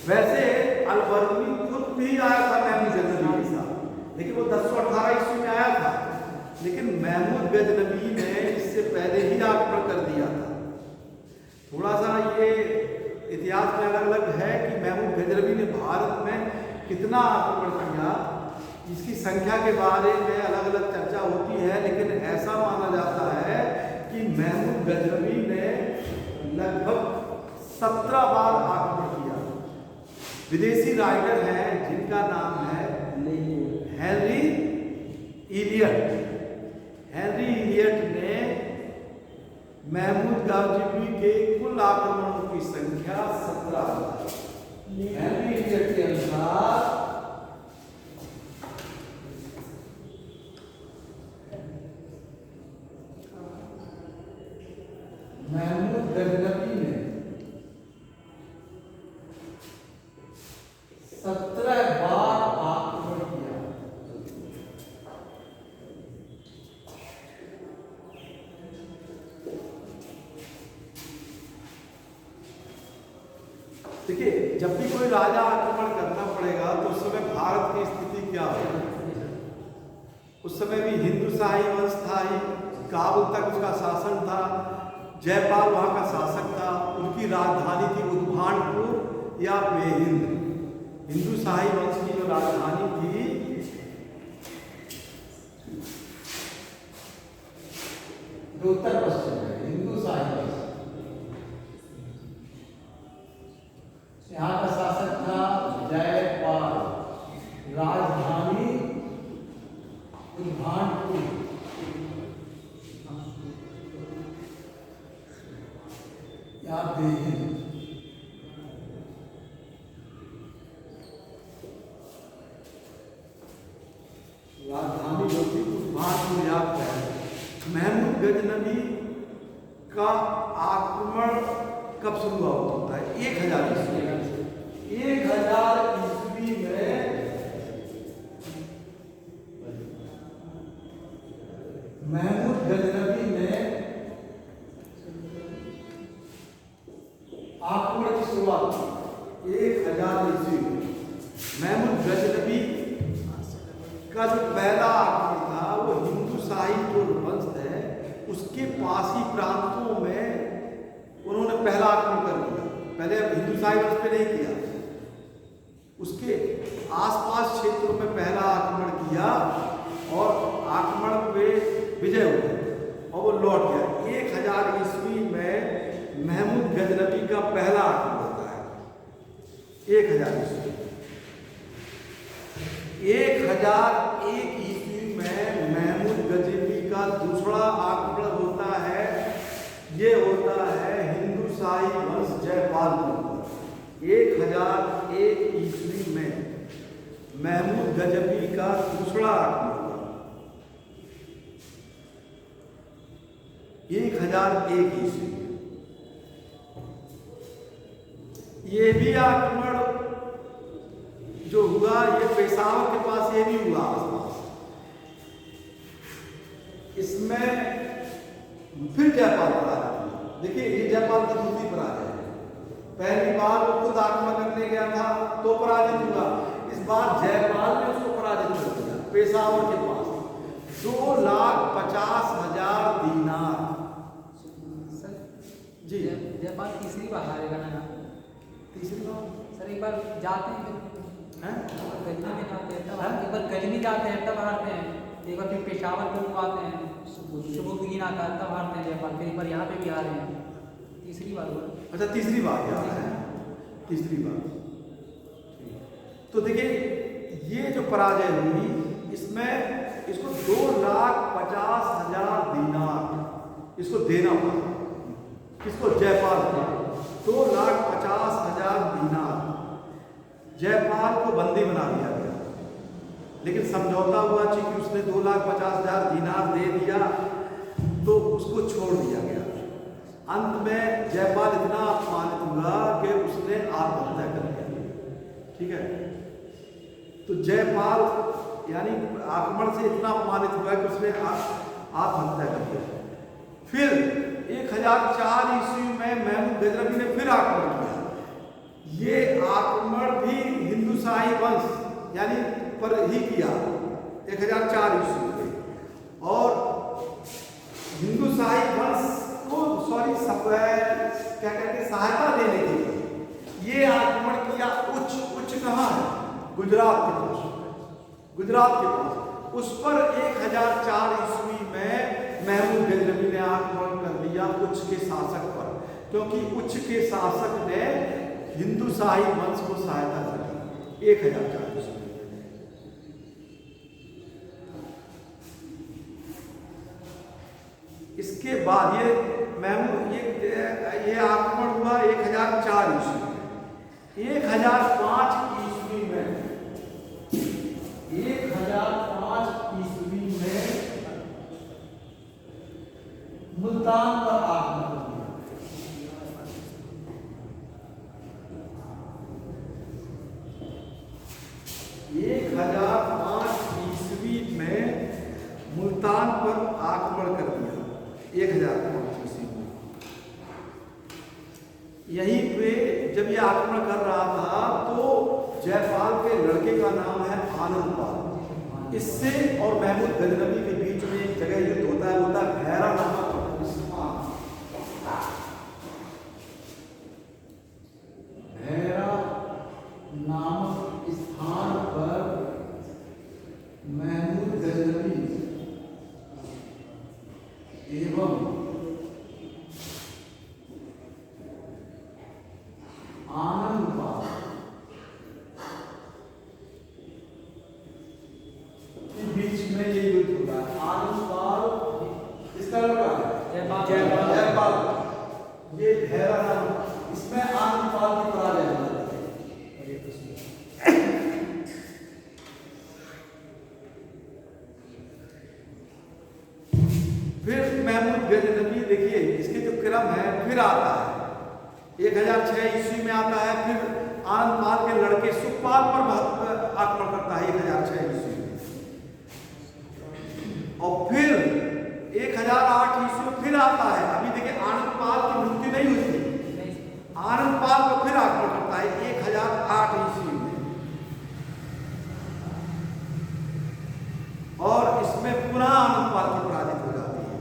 वैसे अल-बरूनी खुद भी आया था महमूद गजनवी के साथ, लेकिन वो 1018 ईस्वी में आया था, लेकिन महमूद गजनवी ने इससे पहले ही आक्रमण कर दिया था। थोड़ा सा ये इतिहास में अलग अलग है कि महमूद गजनवी ने भारत में कितना आक्रमण किया, इसकी संख्या के बारे में अलग अलग चर्चा होती है, लेकिन ऐसा माना जाता है कि महमूद गजनवी ने लगभग 17 बार आक्रमण किया। विदेशी राइटर हैं जिनका नाम है हेनरी इलियट। हेनरी इलियट ने महमूद गजनवी के कुल आक्रमणों की संख्या 17 बताई। हेनरी इलियट के अनुसार महमूद गजनवी ने 17 बार आक्रमण किया। देखिए, जब भी कोई राजा आक्रमण करना पड़ेगा तो उस समय भारत की स्थिति क्या होगी? उस समय भी हिंदू शाही वंश था ही, काबुल तक उसका शासन था। जयपाल वहाँ का शासक था, उनकी राजधानी थी उद्भानपुर या बेहिंद। हिंदू शाही वंश की जो राजधानी थी जो उत्तर पश्चिम है, हिंदू शाही वंश, यहाँ का शासक था जयपाल, राजधानी उद्भानपुर या बेहिंद। राजधानी जो थी उद्भानपुर या महमूद गजनबी का आक्रमण कब शुरू होता है? 1000 ईस्वी में महमूद गजनबी ने आक्रमण की शुरुआत की। 1000 ईस्वी में महमूद गजनबी का जो पहला आक्रमण था वो हिंदू शाही जो वंश है उसके पासी प्रांतों में उन्होंने पहला आक्रमण कर दिया। पहले हिंदू शाही वंश पे नहीं किया, उसके आसपास क्षेत्रों में पहला आक्रमण किया और आक्रमण पे विजय हुआ और वो लौट गया। 1000 ईस्वी में महमूद गजनबी का पहला आक्रमण होता है। 1000 ईस्वी 1001 ईस्वी में महमूद गजनबी का दूसरा आक्रमण होता है। ये होता है हिंदू शाही वंश जयपाल पर। 1001 ईस्वी में महमूद गजनबी का दूसरा आक्रमण हुआ। 1001 ईस्वी ये भी आक्रमण जो हुआ ये पेशावर के पास, ये भी हुआ आसपास। इसमें फिर जयपाल पराजय हुआ। देखिए ये जयपाल की दूसरी पराजय है। पहली बार वो खुद आक्रमण करने गया था तो पराजित हुआ, इस बार जयपाल ने उसको पराजित कर दिया पेशावर के पास। 2,50,000 दीनार। जी जयपाल तीसरी बार हारेगा ना? तीसरी बार सर एक बार जाते हैं गजनी में जाते हैं तब, एक बार गजनी जाते हैं तब हारते हैं, एक बार फिर पेशावर को आते हैं शुभुद्दीन आता है तब हारते हैं जयपाल, फिर एक बार यहाँ पे भी हारे हैं। तीसरी बार हुआ। अच्छा तीसरी बार याद है, तीसरी बार। तो देखिए ये जो पराजय हुई इसमें इसको 2,50,000 दीनार इसको देना पड़ा। किसको? जयपाल को 2,50,000 दीनार। जयपाल को बंदी बना दिया गया, लेकिन समझौता हुआ कि उसने 2,50,000 दीनार दे दिया तो उसको छोड़ दिया गया। अंत में जयपाल इतना अपमानित हुआ कि उसने आत्महत्या कर लिया। ठीक है, तो जयपाल यानी आक्रमण से इतना अपमानित हुआ कि उसने आत्महत्या कर लिया। फिर 1004 ईस्वी में महमूद गजनबी ने फिर आक्रमण किया। ये आक्रमण भी हिंदू शाही वंश यानी पर ही किया 1004 ईस्वी में, और हिंदू शाही वंश को क्या कहते हैं सहायता देने के लिए ये आक्रमण किया। उच्च कहाँ है? गुजरात के पास, गुजरात के पास। उस पर 1004 ईस्वी में महमूद गजनबी ने आक्रमण कर दिया उच्च के शासक पर, क्योंकि उच्च के शासक ने हिंदू शाही वंश को सहायता करी 1004 ईस्वी में। इसके बाद ये महमूद ये आक्रमण हुआ 1004 ईस्वी में। 1005 ईस्वी में 1005 ईस्वी में मुल्तान पर आक्रमण हुआ। 1005 ईस्वी में मुल्तान पर आक्रमण कर दिया। 1005 ईस्वी में यहीं पे जब ये आक्रमण कर रहा था तो जयपाल के लड़के का नाम है आनंदपाल। इससे और महमूद गजनवी के बीच में एक जगह युद्ध होता है, होता है भैरा नामक स्थान। भैरा नामक स्थान पर महमूद गजनवी एवं आनंद पाल के बीच में ये युद्ध होता है। आनंद पाल इसका लड़का है जयपाल, ये भैरा नाम, इसमें आनंद पाल की पराजय हो जाती है। फिर महमूद गजनवी देखिए इसके जो क्रम है फिर आता है 1006 ईस्वी में आता है। फिर आनंद पाल के लड़के सुखपाल पर आक्रमण करता है 1006 ईस्वी में, और फिर 1008 ईस्वी में फिर आता है। अभी देखिए आनंद पाल की मृत्यु नहीं हुई थी, आनंद पाल को फिर आक्रमण करता है 1008 ईस्वी में, और इसमें पुनः आनंद पाल की पराजित हो जाती है।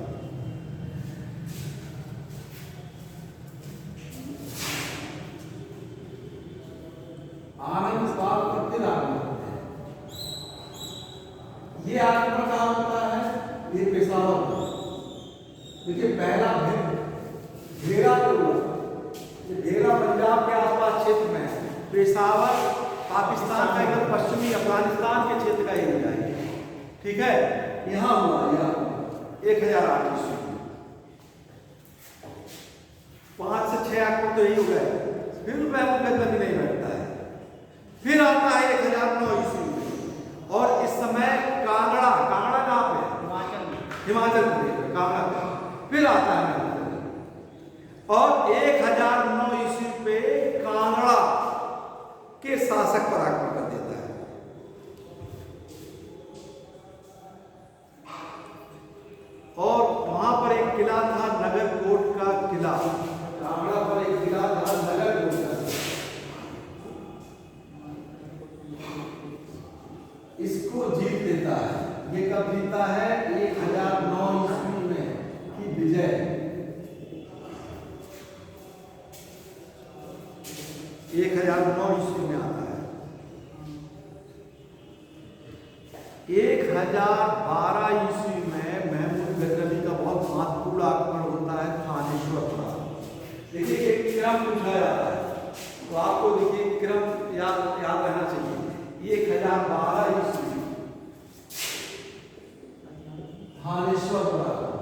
आनंद पाल पर फिर आक्रमण होते हैं। ये आक्रमण कहाँ होता है? ये पेशावर में। देखिए पहला भेरा को ये भेरा पंजाब के आसपास क्षेत्र में है। पेशावर पाकिस्तान का एकदम पश्चिमी अफगानिस्तान के क्षेत्र का एरिया है, ठीक है। यहाँ हुआ 1008 ईस्वी में 5 से 6 आक्रमण तो यही हो गए। फिर महमूद गजनवी नहीं बैठता है। फिर आता है 1009 ईस्वी में, और इस समय कांगड़ा कहाँ पे? हिमाचल प्रदेश में कांगड़ा। फिर आता है और 1009 ईस्वी पे कांगड़ा के शासक पर आक्रमण कर देता है। और वहां पर एक किला था नगरकोट का किला, कांगड़ा पर एक किला था नगरकोट का। इसको जीत देता है। ये कब जीता है? 1009 ईस्वी में की विजय। 1009 ईस्वी में आता है। 1012 ईस्वी में महमूद गजनवी का बहुत महत्वपूर्ण आक्रमण होता है थानेश्वर पर। देखिए एक क्रम पूछा जाता है तो आपको देखिए क्रम याद रहना चाहिए। 1012 ईस्वी थानेश्वर पर आक्रमण।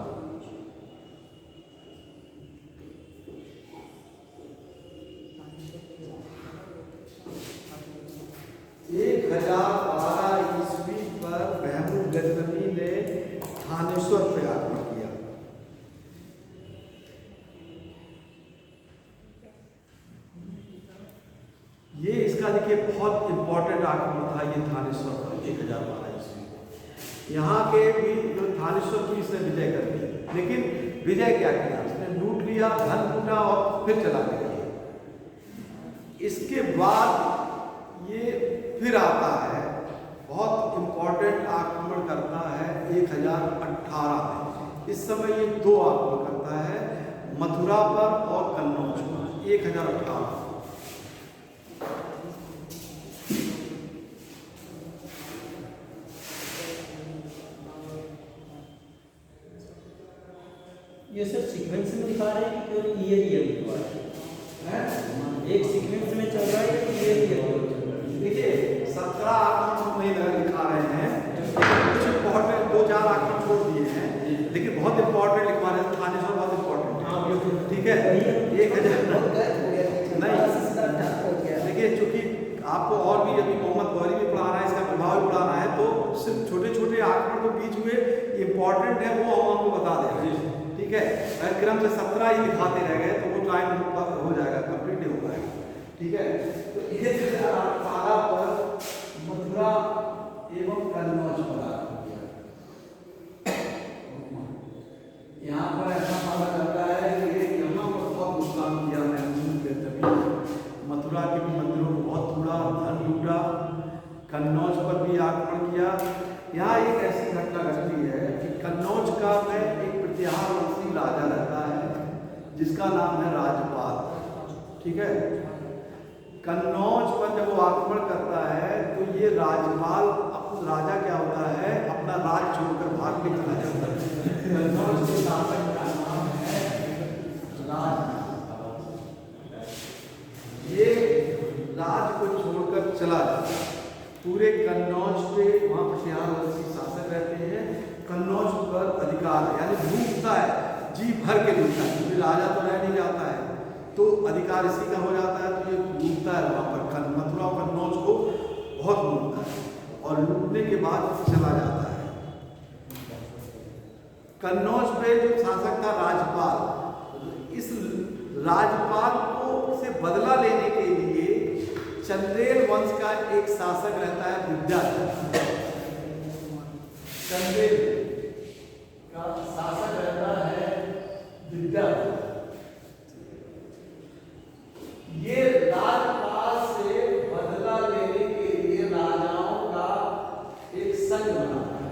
1012 ईस्वी पर महमूद गजनवी ने थानेश्वर पे आक्रमण किया। ये इसका देखिए बहुत इंपॉर्टेंट आक्रमण था ये थानेश्वर पर 1012 ईस्वी। यहाँ के भी जो थानेश्वर की इसने विजय कर दी, लेकिन विजय क्या किया? उसने लूट लिया, धन लूटा और फिर चला गया। इसके बाद ये फिर आता है, बहुत इंपॉर्टेंट आक्रमण करता है 1018 में। इस समय ये 2 आक्रमण करता है, मथुरा पर और कन्नौज पर। 1018 ये सर सीक्वेंस में दिखा रहे हैं कि केवल ईयर हुआ है? एक सीक्वेंस में चल रहा है कि ईयर चल रहा है? देखिए 17 आक्रमण नहीं दिखा रहे हैं, कुछ इंपॉर्टेंट 2-4 आक्रमण छोड़ दिए हैं, लेकिन बहुत इंपॉर्टेंट लिखवा रहे हैं। थानेश्वर बहुत इंपॉर्टेंट है, ठीक है। 1000 नहीं, देखिए चूंकि आपको और भी अभी मोहम्मद गौरी भी पढ़ाना है, इसका प्रभाव भी पढ़ाना है, तो सिर्फ छोटे छोटे आक्रमण के बीच हुए इंपॉर्टेंट है वो हम आपको बता दें, ठीक है। अगर क्रम से 17 ही दिखाते रह गए तो वो टाइम हो जाएगा, कंप्लीट नहीं हो पाएगा, ठीक है। तो 1018 पर मथुरा एवं कन्नौज पर आक्रमण किया। यहाँ पर ऐसा माना जाता है कि यहाँ पर बहुत नुकसान किया महमूद गजनवी। मथुरा के भी मंदिरों को बहुत तोड़ा, धन लूटा, कन्नौज पर भी आक्रमण किया। जिसका नाम है राजपाल। ठीक है, कन्नौज पर जब वो आक्रमण करता है तो ये राजपाल, राजा क्या होता है, अपना राज छोड़कर भाग के चला जाता है। कन्नौज के शासक का नाम है राज। ये राज को छोड़कर चला जाता है। पूरे कन्नौज पे वहाँ प्रतिहार वंशी शासक रहते हैं। कन्नौज पर अधिकार है, यानी लूटता है, जी भर के लूटता है, क्योंकि राजा तो रह नहीं जाता है तो अधिकार इसी का हो जाता है, तो ये लूटता है वहाँ पर मथुरा और कन्नौज को बहुत लूटता है और लूटने के बाद चला जाता है। कन्नौज पे जो शासक था राजपाल, इस राजपाल को से बदला लेने के लिए चंदेल वंश का एक शासक रहता है विद्याधर। चंदेल का शासक रहता है विद्याधर। ये राजपाल से बदला लेने के लिए राजाओं का एक संघ बनाता है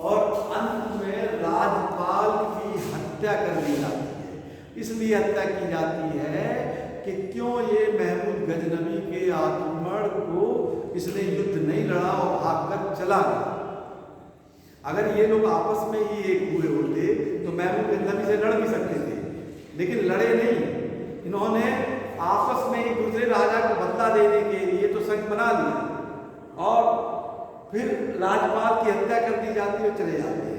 और अंत में राजपाल की हत्या कर दी जाती है। इसलिए हत्या की जाती है कि क्यों ये महमूद गजनबी के आक्रमण को इसने युद्ध नहीं लड़ा और भागकर चला गया। अगर ये लोग आपस में ही एक हुए होते तो महमूद गजनबी से लड़ भी सकते थे, लेकिन लड़े नहीं। इन्होंने आपस में एक दूसरे राजा को बदला देने के लिए तो संघ बना लिया और फिर राजपाल की हत्या कर दी जाती है और चले जाते हैं।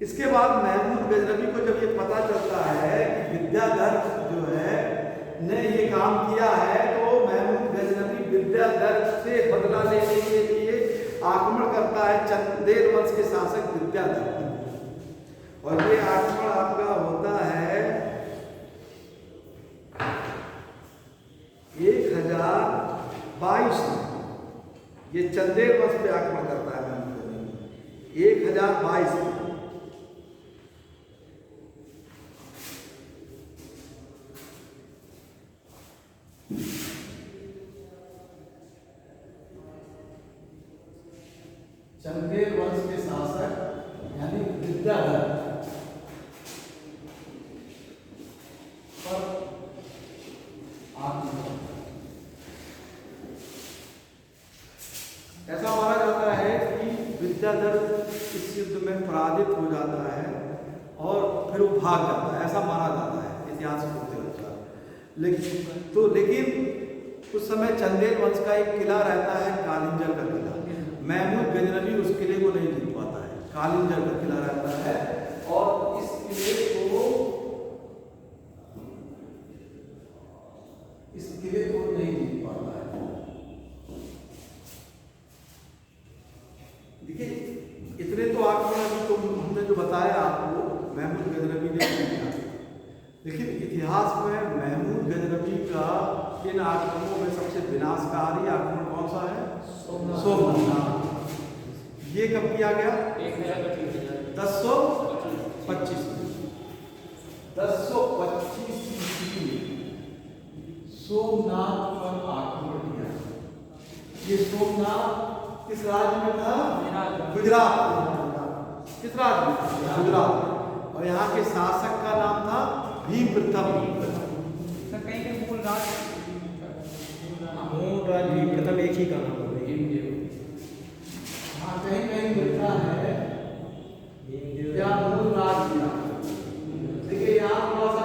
इसके बाद महमूद गजनबी को जब ये पता चलता है कि विद्याधर जो है ने ये काम किया है, तो महमूद गजनबी विद्याधर से बदला लेने के लिए आक्रमण करता है चंदेल वंश के शासक विद्याधर। और ये आक्रमण आपका होता है 1022 में। ये चंदेल वंश पे आक्रमण करता है महमूद गजनबी 1022 में। चंदेल वंश के शासक यानी विद्याधर पर ऐसा माना जाता है कि विद्याधर इस युद्ध में पराजित हो जाता है और फिर वो भाग जाता है, ऐसा माना जाता है इतिहास के अनुसार। लेकिन उस समय चंदेल वंश का एक किला रहता है, कालिंजर का किला। महमूद गजनबी उस किले को नहीं जीत पाता है, कालिंजर का किला रहता है और इस किले को नहीं जीत पाता है। देखिए, इतने तो आक्रमण तो हमने जो बताया आपको महमूद गजनबी ने किया, लेकिन इतिहास में महमूद गजनबी का इन आक्रमणों में सबसे विनाशकारी आक्रमण कौन सा है? सोमनाथ। ये कब किया गया? 1025 ईस्वी में सोमनाथ पर आक्रमण किया। ये सोमनाथ किस राज्य में था? गुजरात। किस राज्य में? गुजरात। और यहाँ के शासक का नाम था भीम प्रथम। प्रथम एक ही का नाम है। हाँ, कहीं कहीं मिलता है या मूल राज दिया। देखिए यहाँ थोड़ा सा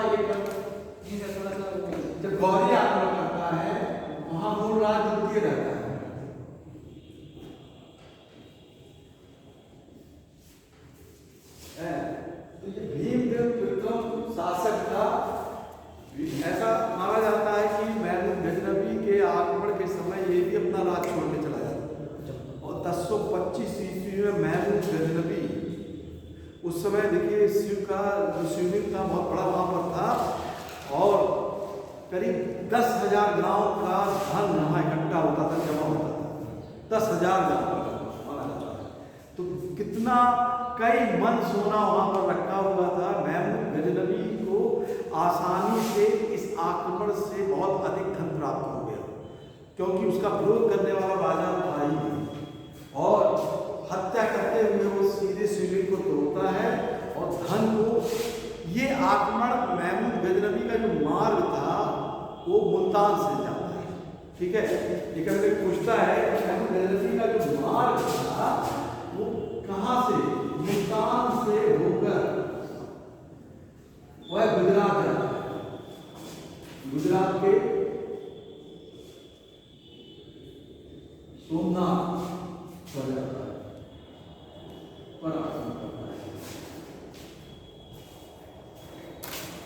जब गौरी आक्रमण करता है वहाँ मूल राज द्वितीय रहता है। तो ये भीमदेव प्रथम शासक था। ऐसा माना जाता है कि महमूद गजनबी के आक्रमण के समय ये भी अपना राज छोड़ के चला जाता। और 1025 ईस्वी में महमूद गजनबी उस समय देखिए शिव का जो शिवलिंग था बहुत बड़ा वहाँ पर था और करीब 10,000 गांव का धन वहाँ इकट्ठा होता था, जमा होता था। 10,000 गांव माना जाता है। तो कितना कई मन सोना वहाँ पर रखा हुआ था। महमूद गजनबी को आसानी से इस आक्रमण से बहुत अधिक धन प्राप्त हो गया, क्योंकि उसका विरोध करने वाला राजा था ही। और हत्या करते हुए वो सीधे शिवलिंग को तोड़ता है और जो मार्ग था वो मुल्तान से जाता है, ठीक है। लेकिन अगर पूछता है कि महमूद गजनवी का जो मार्ग था वो कहाँ से, मुल्तान से होकर वह गुजरात जाता है, गुजरात के सोमनाथ पर जाता है, पर आक्रमण करता है।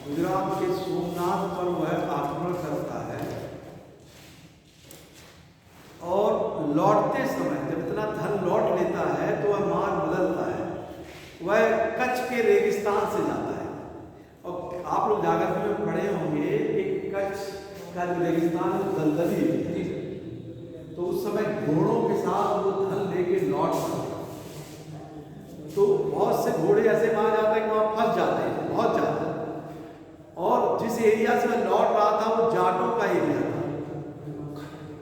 गुजरात के सोमनाथ पर वह आक्रमण करता है और लौटते समय जब इतना धन लौट लेता है तो वह मार्ग बदलता है, वह कच्छ के रेगिस्तान से जाता है। और आप लोग जागृति में पढ़े होंगे कि कच्छ का जो रेगिस्तान है दलदली है, तो उस समय घोड़ों के साथ वो धन लेके लौटता है, तो बहुत से घोड़े ऐसे मार जाते हैं कि वहाँ फंस जाते हैं, बहुत ज़्यादा। और जिस एरिया से मैं लौट रहा था वो जाटों का एरिया था,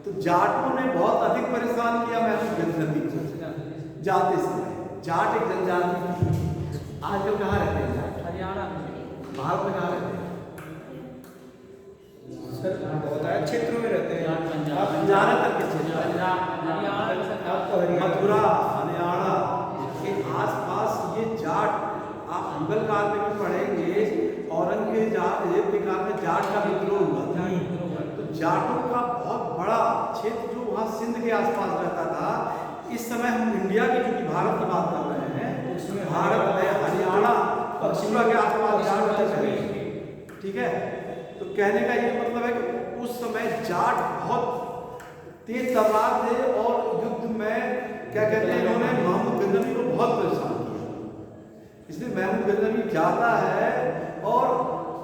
तो जाटों ने बहुत अधिक परेशान किया महमूद गजनवी को जाते समय। जाट एक जनजाति थी। आजकल कहाँ रहते हैं जाट? हरियाणा भारत में कहाँ रहते हैं? सर बहुत आए क्षेत्रों में रहते हैं आप, ज्यादातर के क्षेत्र हरियाणा मथुरा हरियाणा के आसपास ये जाट, आप मुगल काल में भी पढ़ेंगे औरंगजेब के काल में जाट का विद्रोह हुआ था, तो जाटों का बहुत बड़ा क्षेत्र जो वहाँ सिंध के आसपास रहता था। इस समय हम इंडिया की चूंकि भारत की बात कर रहे हैं, उसमें भारत में हरियाणा पश्चिमा के आसपास जाट रहते हैं, ठीक है। तो कहने का ये मतलब है कि उस समय जाट बहुत तेज तर्रार थे और युद्ध में क्या कहते हैं इन्होंने महमूद गजनवी को बहुत परेशान किया। इसलिए महमूद गजनवी जाता है और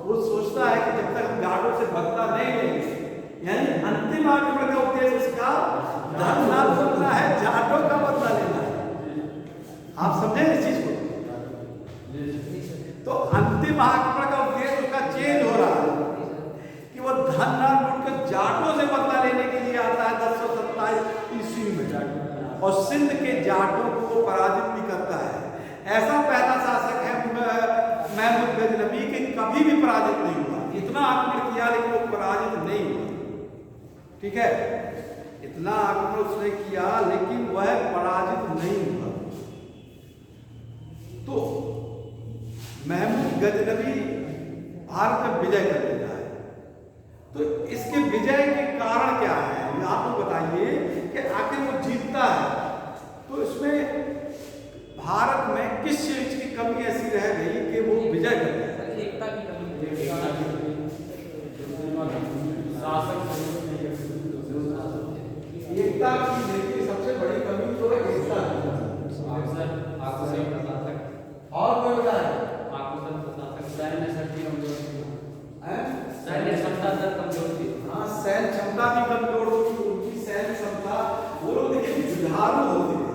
वो सोचता है कि जब तक हम जाटों से बदला नहीं लेंगे, यानी अंतिम आक्रमण का उद्देश्य उसका धन लाभ करना है, जाटों का बदला लेना है। आप समझे इस चीज को? तो अंतिम आक्रमण का उद्देश्य उसका चेंज हो रहा है कि वो धन ना लूट कर जाटों से बदला लेने के लिए आता है 1027 ईस्वी में, और सिंध के जाटों को पराजित भी करता है। ऐसा पहला शासक है महमूद गजनवी के कभी भी पराजित नहीं हुआ। इतना आक्रमण किया लेकिन वो पराजित नहीं हुआ, ठीक है। इतना आक्रमण उसने किया लेकिन वह पराजित नहीं हुआ। तो महमूद गजनवी भारत में विजय कर लेता है। तो इसके विजय के कारण क्या है आप लोग बताइए कि आखिर वो जीतता है तो इसमें भारत में किस चीज की कमी ऐसी रह गई कि वो विजय कर गया? एकता की कमी, एकता की देखिए सबसे बड़ी कमी तो है एकता की। और कोई बताए? सैन्य क्षमता कमजोर थी। हाँ, सैन्य क्षमता भी कमजोर थी, उनकी सैन्य क्षमता। वो लोग देखिए जुझारू होते थे।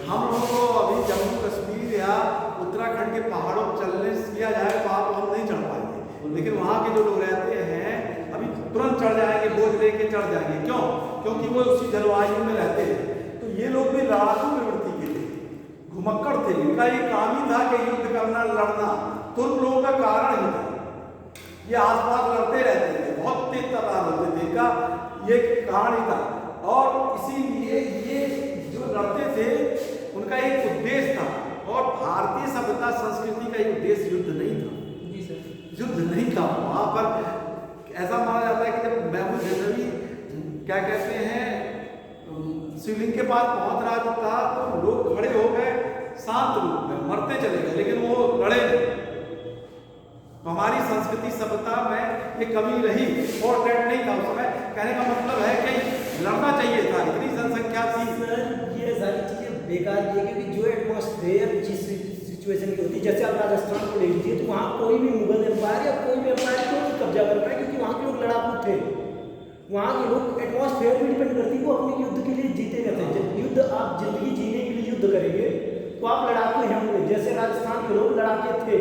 हम लोगों को अभी जम्मू कश्मीर या उत्तराखंड के पहाड़ों पर चलने दिया जाए तो आप हम नहीं चढ़ पाएंगे, लेकिन वहाँ के जो लोग रहते हैं अभी तुरंत चढ़ जाएंगे, बोझ लेके चढ़ जाएंगे। क्यों? क्योंकि वो उसी जलवायु में रहते हैं। तो ये लोग भी लड़ाकू प्रवृत्ति के थे, घुमक्कड़ थे। इनका ये काम ही था कि युद्ध करना, लड़ना। तुर्क लोगों का कारण ही था, ये आसपास लड़ते रहते थे, बहुत तेज तर्रार होते थे, इनका ये कारण ही था। और इसीलिए ये जो लड़ते थे उनका एक उद्देश्य था, और भारतीय सभ्यता संस्कृति का एक उद्देश्य युद्ध नहीं था। युद्ध नहीं था। वहां पर ऐसा माना जाता है कि जब महमूद गजनवी क्या कहते हैं शिवलिंग के पास पहुंच रहा था तो लोग खड़े हो गए शांत रूप में, मरते चले गए, लेकिन वो लड़े नहीं। तो हमारी संस्कृति सभ्यता में ये कमी रही, पोर्ट्रेट नहीं था उस समय। कहने का मतलब है कि लड़ना चाहिए था, इतनी जनसंख्या थी। सर ये सारी चीजें बेकार है क्योंकि जो एटमॉस्फेयर जिस सिचुएशन की होती है, जैसे आप राजस्थान को ले लीजिए तो वहाँ कोई भी मुगल एम्पायर या कोई भी एम्पायर क्यों नहीं कब्जा कर पाए, क्योंकि वहाँ के लोग लड़ाकू थे। वहाँ के लोग एटमॉस्फेयर पर डिपेंड करती है, वो अपने युद्ध के लिए जीते रहते हैं। जब युद्ध आप जिंदगी जीने के लिए युद्ध करेंगे तो आप लड़ाकू हैं होंगे। जैसे राजस्थान के लोग लड़ाके थे,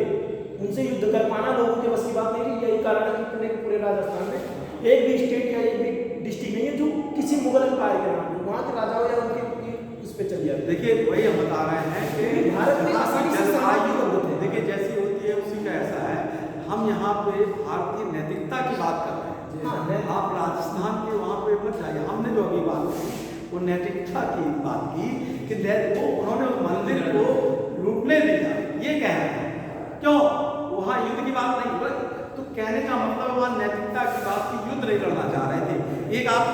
उनसे युद्ध कर पाना लोगों के बस की बात नहीं। यही कारण है कि पूरे राजस्थान में एक भी स्टेट या एक भी डिस्ट्रिक्ट नहीं है जो किसी मुगल एम्पायर के नाम पे वहाँ के राजाओं या उनके उस पर चल जाए। देखिए वही हम बता रहे हैं कि भारत में आसानी से जलवायु देखिए जैसी होती है उसी का ऐसा है। हम हम यहाँ पे भारतीय नैतिकता की बात कर रहे हैं। आप राजस्थान के वहाँ पे मत जाइए। हमने जो अभी बात की वो नैतिकता की बात की कि वो उन्होंने उस मंदिर को लूटने दिया, ये कह रहे हैं। क्यों? वहाँ युद्ध की बात नहीं, तो कहने का मतलब वहाँ नैतिकता की बात की, युद्ध नहीं लड़ना चाह रहे थे। एक आप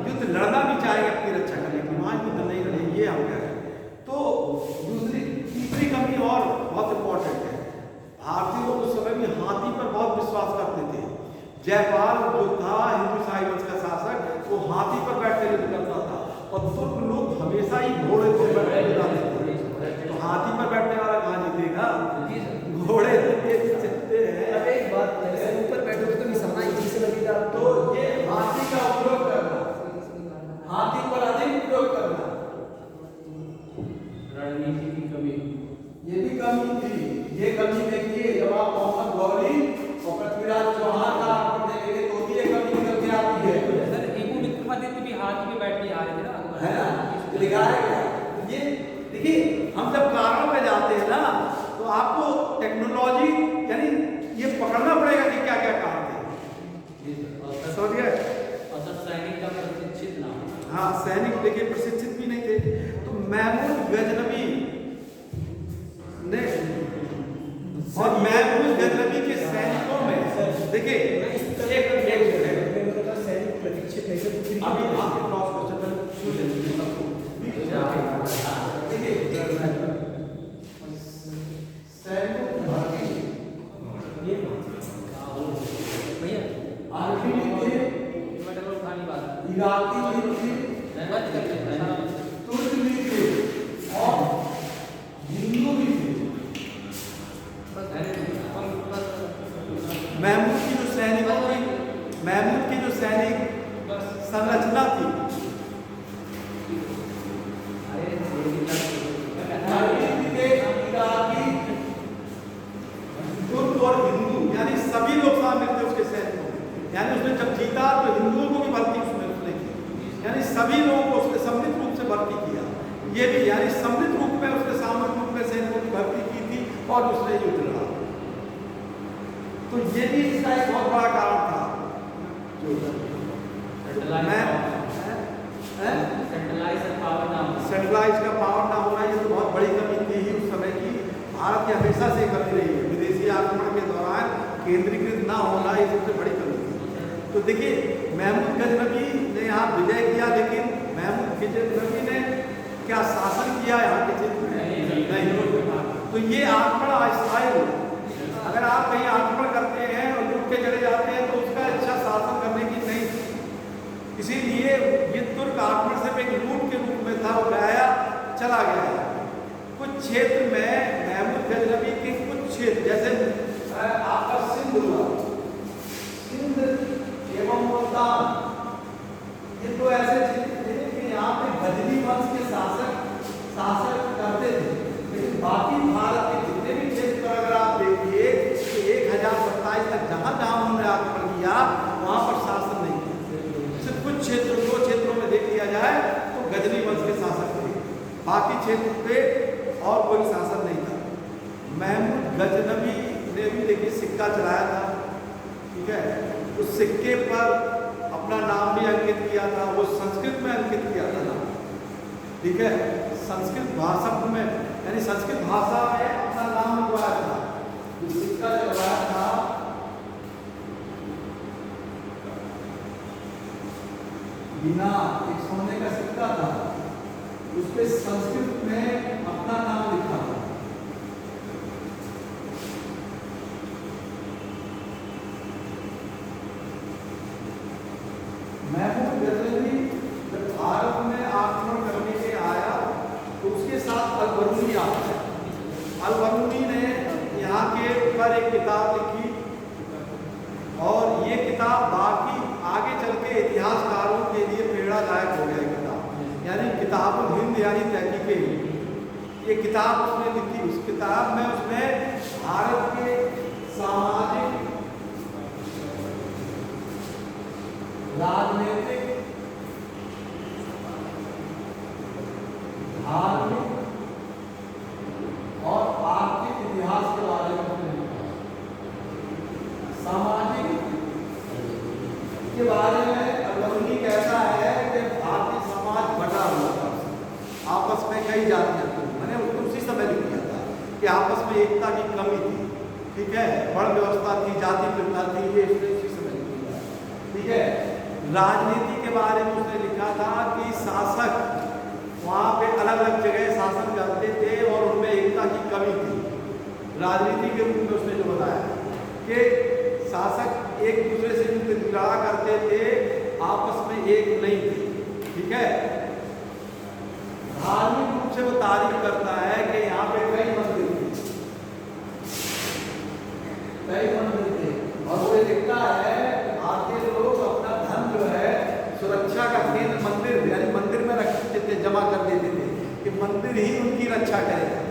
युद्ध लड़ना भी चाहेंगे अपनी रक्षा करने की, वहाँ युद्ध नहीं लड़े, ये हम कह रहे हैं। तो तीसरी कमी और बहुत इंपॉर्टेंट है, भारतीय लोग उस समय भी हाथी पर बहुत विश्वास करते थे। जयपाल जो था हिंदू शाही वंश का शासक, वो हाथी पर बैठकर युद्ध करता था, और तुर्क लोग हमेशा ही घोड़े पर बैठकर थे। तो हाथी पर बैठने वाला कहाँ जीतेगा? घोड़े जीतते हैं। अब एक बात, जैसे ऊपर बैठोगे तो निशाना इसी से लगेगा। तो ये हाथी का उपयोग करना, हाथी पर अधिक उपयोग करना, रणनीति की कमी, ये भी कमी थी। ये कमी देखिए, जब आप मोहम्मद गौरी और पृथ्वीराज चौहान का आक्रमण देखेंगे तो भी ये कमी निकल के आती है। सर एकू विक्रमादित्य भी हाथी पे बैठ के आ रहे थे ना, है ना, दिखाया गया। ये देखिए, हम जब कारों पे जाते हैं ना, तो आपको टेक्नोलॉजी यानी ये पकड़ना पड़ेगा कि क्या क्या काम थे, समझ गए? और सब सैनिक का प्रशिक्षित ना हो। हाँ, सैनिक देखिए प्रशिक्षित भी नहीं थे। तो महमूद गजनवी ने और महमूद गजनवी के सैनिकों में देखिए सैनिक प्रशिक्षित नहीं थे। अभी आपके क्रॉस क्वेश्चन भैया आर्मी थे, टमाटर खानी बात इराकी भी थे, बच कर लेता है। तुर्क भी थे और हिंदू भी थे। महमूद की जो सैनिक संरचना थी, तुर्क और हिंदू यानी सभी लोग शामिल थे उसके सैनिकों में। यानी उसने जब जीता तो हिंदुओं को भी भर्ती उसने की, यानी सभी लोगों को उसने सम्मिलित रूप से भर्ती किया। ये भी यानी सम्मिलित रूप में उसने सामूहिक रूप में सैनिकों की भर्ती की थी और उसने युद्ध लड़ा। तो ये भी इसका एक बहुत बड़ा कारण था। सेटेलाइट का पावर ना होना, ये तो बहुत बड़ी कमी थी ही उस समय की। भारत की हमेशा से कमी रही है, विदेशी आक्रमण के दौरान केंद्रीकृत ना होना ये सबसे बड़ी कमी थी। तो देखिए, महमूद गजनवी ने यहाँ विजय किया, लेकिन महमूद गजनवी ने क्या शासन किया यहाँ के क्षेत्र में? नहीं। तो ये आक्रमण अस्थायी हुआ। अगर आप कहीं आक्रमण करते हैं और लूट के चले जाते हैं तो उसका अच्छा शासन करने की नहीं, इसीलिए ये तुर्क आक्रमण सिर्फ एक लूट के रूप में था, वो गया चला गया। कुछ क्षेत्र में महमूद गजनवी के कुछ क्षेत्र जैसे आपका सिंध हुआ, सिंध एवं मुल्तान, ये तो ऐसे क्षेत्र थे कि यहाँ पे गजनी वंश के शासक करते थे। लेकिन बाकी भारत के जितने भी क्षेत्र अगर आप देखिए कि 1027 तक जहाँ जहाँ उन्होंने आक्रमण किया वहाँ पर शासन नहीं किया। सिर्फ कुछ क्षेत्रों, 2 क्षेत्रों में देख लिया जाए तो गजनी वंश के शासक थे, बाकी क्षेत्र पे और कोई शासन नहीं था। महमूद गजनवी ने भी देखिए सिक्का चलाया था, ठीक है, उस सिक्के पर अपना नाम भी अंकित किया था, वो संस्कृत में अंकित किया था नाम, ठीक है, संस्कृत भाषा में यानी संस्कृत भाषा में अपना नाम लिखवाया था, सिक्का चलवाया था। बिना एक सोने का सिक्का था, उस पे संस्कृत में अपना नाम लिखा था। महमूद गजनवी जब भारत में आक्रमण करने के आया तो उसके साथ अल-बरूनी आता है। अल-बरूनी ने यहाँ के ऊपर एक किताब लिखी और ये किताब बाकी आगे चल के इतिहासकारों के लिए प्रेरणादायक हो गया किताब, यानी किताबुल हिंद यानी तहकीके हिंद। ये किताब उसने लिखी, उस किताब में उसने भारत के सामाजिक, राजनीतिक, धार्मिक और आर्थिक इतिहास के बारे में लिखा। जातियां थी, मैंने उसी समय लिख दिया था कि आपस में एकता की कमी थी, ठीक है, वर्ण व्यवस्था थी, जाति प्रथा थी, ये उसने उसी समय लिख दिया, ठीक है। राजनीति के बारे में उसने लिखा था कि शासक वहाँ पे अलग अलग जगह शासन करते थे और उनमें एकता की कमी थी। राजनीति के रूप में उसने जो बताया कि शासक एक दूसरे से लड़ा करते थे, आपस में एक नहीं थे, ठीक है। धार्मिक रूप से वो तारीफ करता है कि यहाँ पे कई मंदिर थे और वो लिखता है भारतीय लोग अपना धन जो है सुरक्षा का केंद्र मंदिर, यानी मंदिर में रखते थे, जमा कर देते थे कि मंदिर ही उनकी रक्षा करेगा,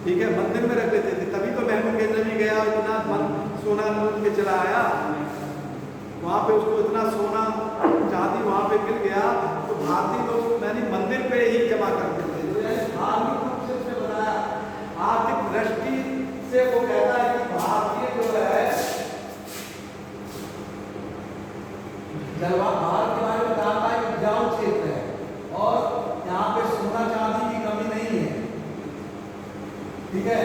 ठीक है, मंदिर में रख देते थे। तभी तो महमूद गजनवी गया, इतना सोना लूट के चला आया, वहाँ पे उसको इतना सोना चांदी वहाँ पे मिल गया, तो भारतीय लोग यानी मंदिर पे ही जमा करते थे। तो यानी धार्मिक रूप से उसने बताया, आर्थिक दृष्टि से वो कहता है कि भारतीय जो है भारत के बारे में जानता है कि उपजाऊ क्षेत्र है और यहाँ पे सोना चांदी की कमी नहीं है, ठीक है।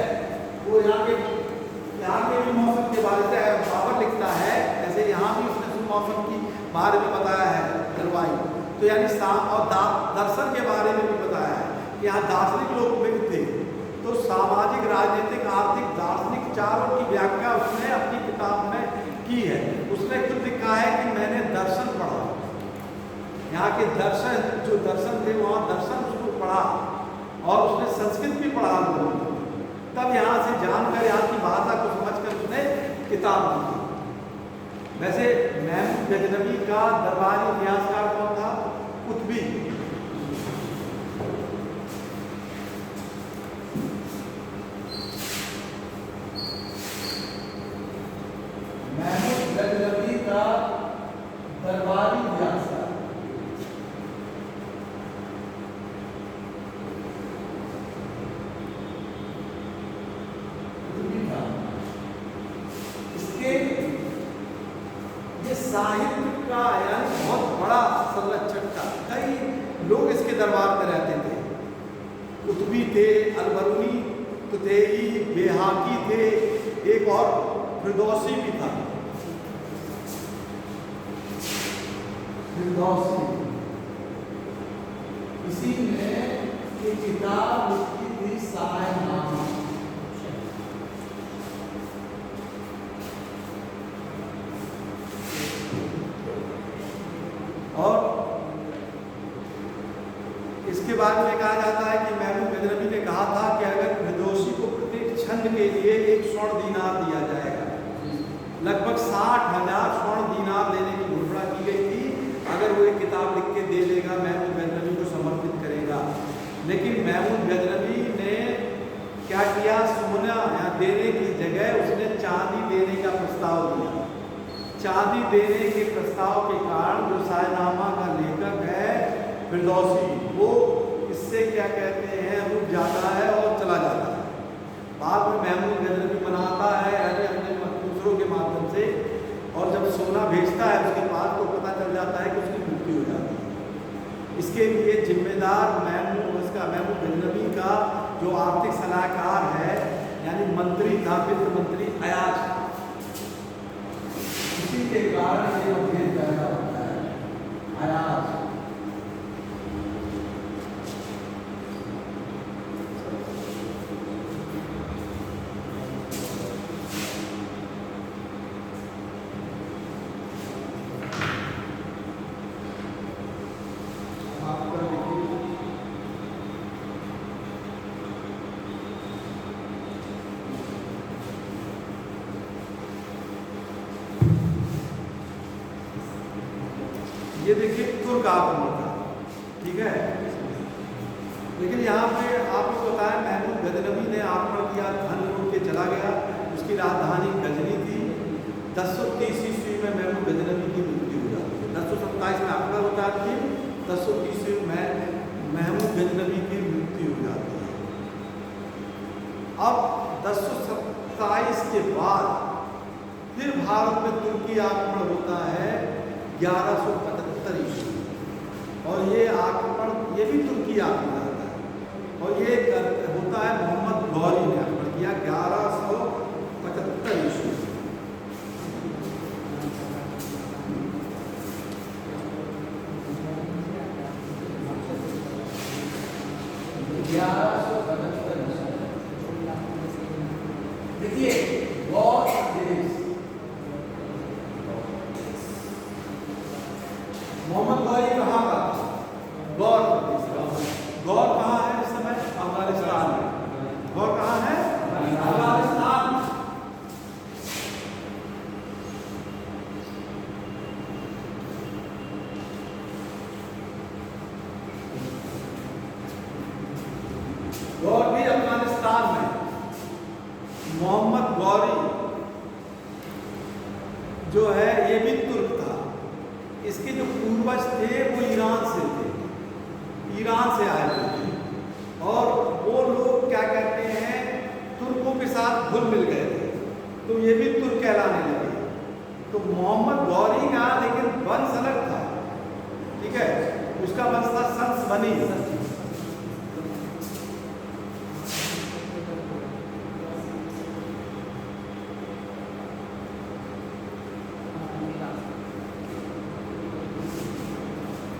वो यहाँ के भी मौसम के बारे में बाबर लिखता है, ऐसे यहाँ भी उसने मौसम की बारे में बताया है, जलवायु, तो यानी और दर्शन के बारे में भी बताया है कि यहाँ दार्शनिक लोग विविध थे, तो सामाजिक, राजनीतिक, आर्थिक, दार्शनिक चारों की व्याख्या उसने अपनी किताब में की है। उसने खुद लिखा है कि मैंने दर्शन पढ़ा, यहाँ के दर्शन जो दर्शन थे वहाँ दर्शन उसको पढ़ा और उसने संस्कृत भी पढ़ा लोगों को, तब यहाँ से जानकर यहाँ की भाषा को समझकर उसने किताब लिखी। वैसे महमूद गजनवी का दरबारी इतिहासकार कौन था? कुतुबी। महमूद गजनवी का दरबारी इतिहासकार साहित्य का यानी बहुत बड़ा संरक्षक था, कई लोग इसके दरबार में रहते थे। कुतुबी थे, अलबरूनी, तुतेई, बेहाकी थे, एक और फिरदौसी भी था। फिरदौसी इसी ने एक किताब लिखी थी सायनामा, और इसके बारे में कहा जाता है कि महमूद गजनवी ने कहा था कि अगर फिरदौसी को प्रत्येक छंद के लिए 1 स्वर्ण दीनार दिया जाएगा, लगभग 60,000 स्वर्ण दीनार देने की घोषणा की गई थी अगर वो एक किताब लिख के दे देगा, महमूद गजनवी को समर्पित करेगा। लेकिन महमूद गजनवी ने क्या किया, सोना या देने की जगह उसने चांदी देने का प्रस्ताव दिया। चांदी देने के प्रस्ताव के कारण जो सायनामा का लेखक है फिरदौसी, वो इससे क्या कहते हैं रुक जाता है और चला जाता है। बाद में महमूद गजनवी मनाता है यानी अपने दूसरों के माध्यम से, और जब सोना भेजता है उसके बाद तो पता चल जाता है कि उसकी मृत्यु हो जाती है। इसके लिए जिम्मेदार महमूद गजनवी का जो आर्थिक सलाहकार है यानी मंत्री था, वित्त मंत्री अयाज, के कारण ये भेद पैदा होता है। अयाज ये देखिए तुर्क आक्रमण था, ठीक है। लेकिन यहाँ पे आपको पता है महमूद गजनवी ने आक्रमण किया, धन लूट के चला गया, उसकी राजधानी गजनी थी। 1030 ईस्वी में महमूद गजनवी की मृत्यु हो जाती है। 1027 में आक्रमण होता है, फिर 1030 ईस्वी में महमूद गजनवी की मृत्यु हो जाती है। अब 1027 के बाद फिर भारत में तुर्की आक्रमण होता है 1175 ईस्वी, और ये आक्रमण ये भी तुर्की आक्रमण आता है। और ये होता है मोहम्मद गौरी ने अकबर किया 1175 ईस्वी। देखिए गौर प्रदेश, मोहम्मद गौरी कहाँ का? गौर प्रदेश का। गौर कहाँ है इस समय? अफगानिस्तान में। गौर कहाँ है? अफगानिस्तान। गौर भी अफगानिस्तान में। मोहम्मद गौरी जो है ये भी तुर्क था। इसके जो पूर्वज थे वो ईरान से थे, ईरान से आए हुए थे, और वो लोग क्या कहते हैं तुर्कों के साथ घुल मिल गए थे, तो ये भी तुर्क कहलाने लगे। तो मोहम्मद गौरी का लेकिन वंश अलग था, ठीक है, उसका वंश था संस बनी।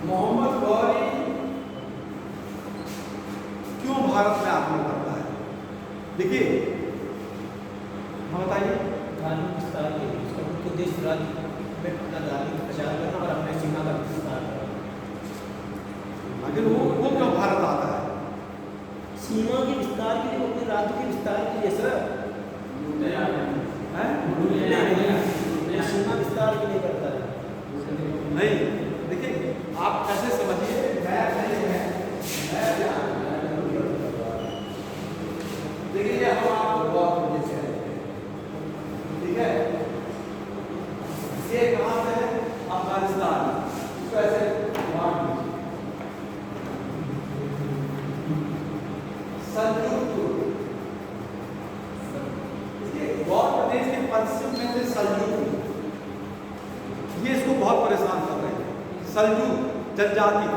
मोहम्मद गौरी क्यों भारत में आक्रमण करता है? देखिए, हाँ बताइए। धार्मिक विस्तार के लिए उसका मुख्य उद्देश्य राज्य में अपना धार्मिक प्रचार करना और अपने सीमा का विस्तार करना। लेकिन वो क्यों भारत आता है? सीमा के विस्तार के लिए, अपने राज्य के विस्तार के लिए सर। हैं? सीमा विस्तार के लिए करता है। नहीं, देखिए आप कैसे समझिए, देखिए हम आपको गौर प्रदेश है, ठीक है, ये कहाँ से है? अफगानिस्तान। इसको ऐसे बांट दीजिए। इसके गौर प्रदेश के पश्चिम में से सल्जूक, ये इसको बहुत परेशान कर रहे हैं। सल्जूक जनजाति,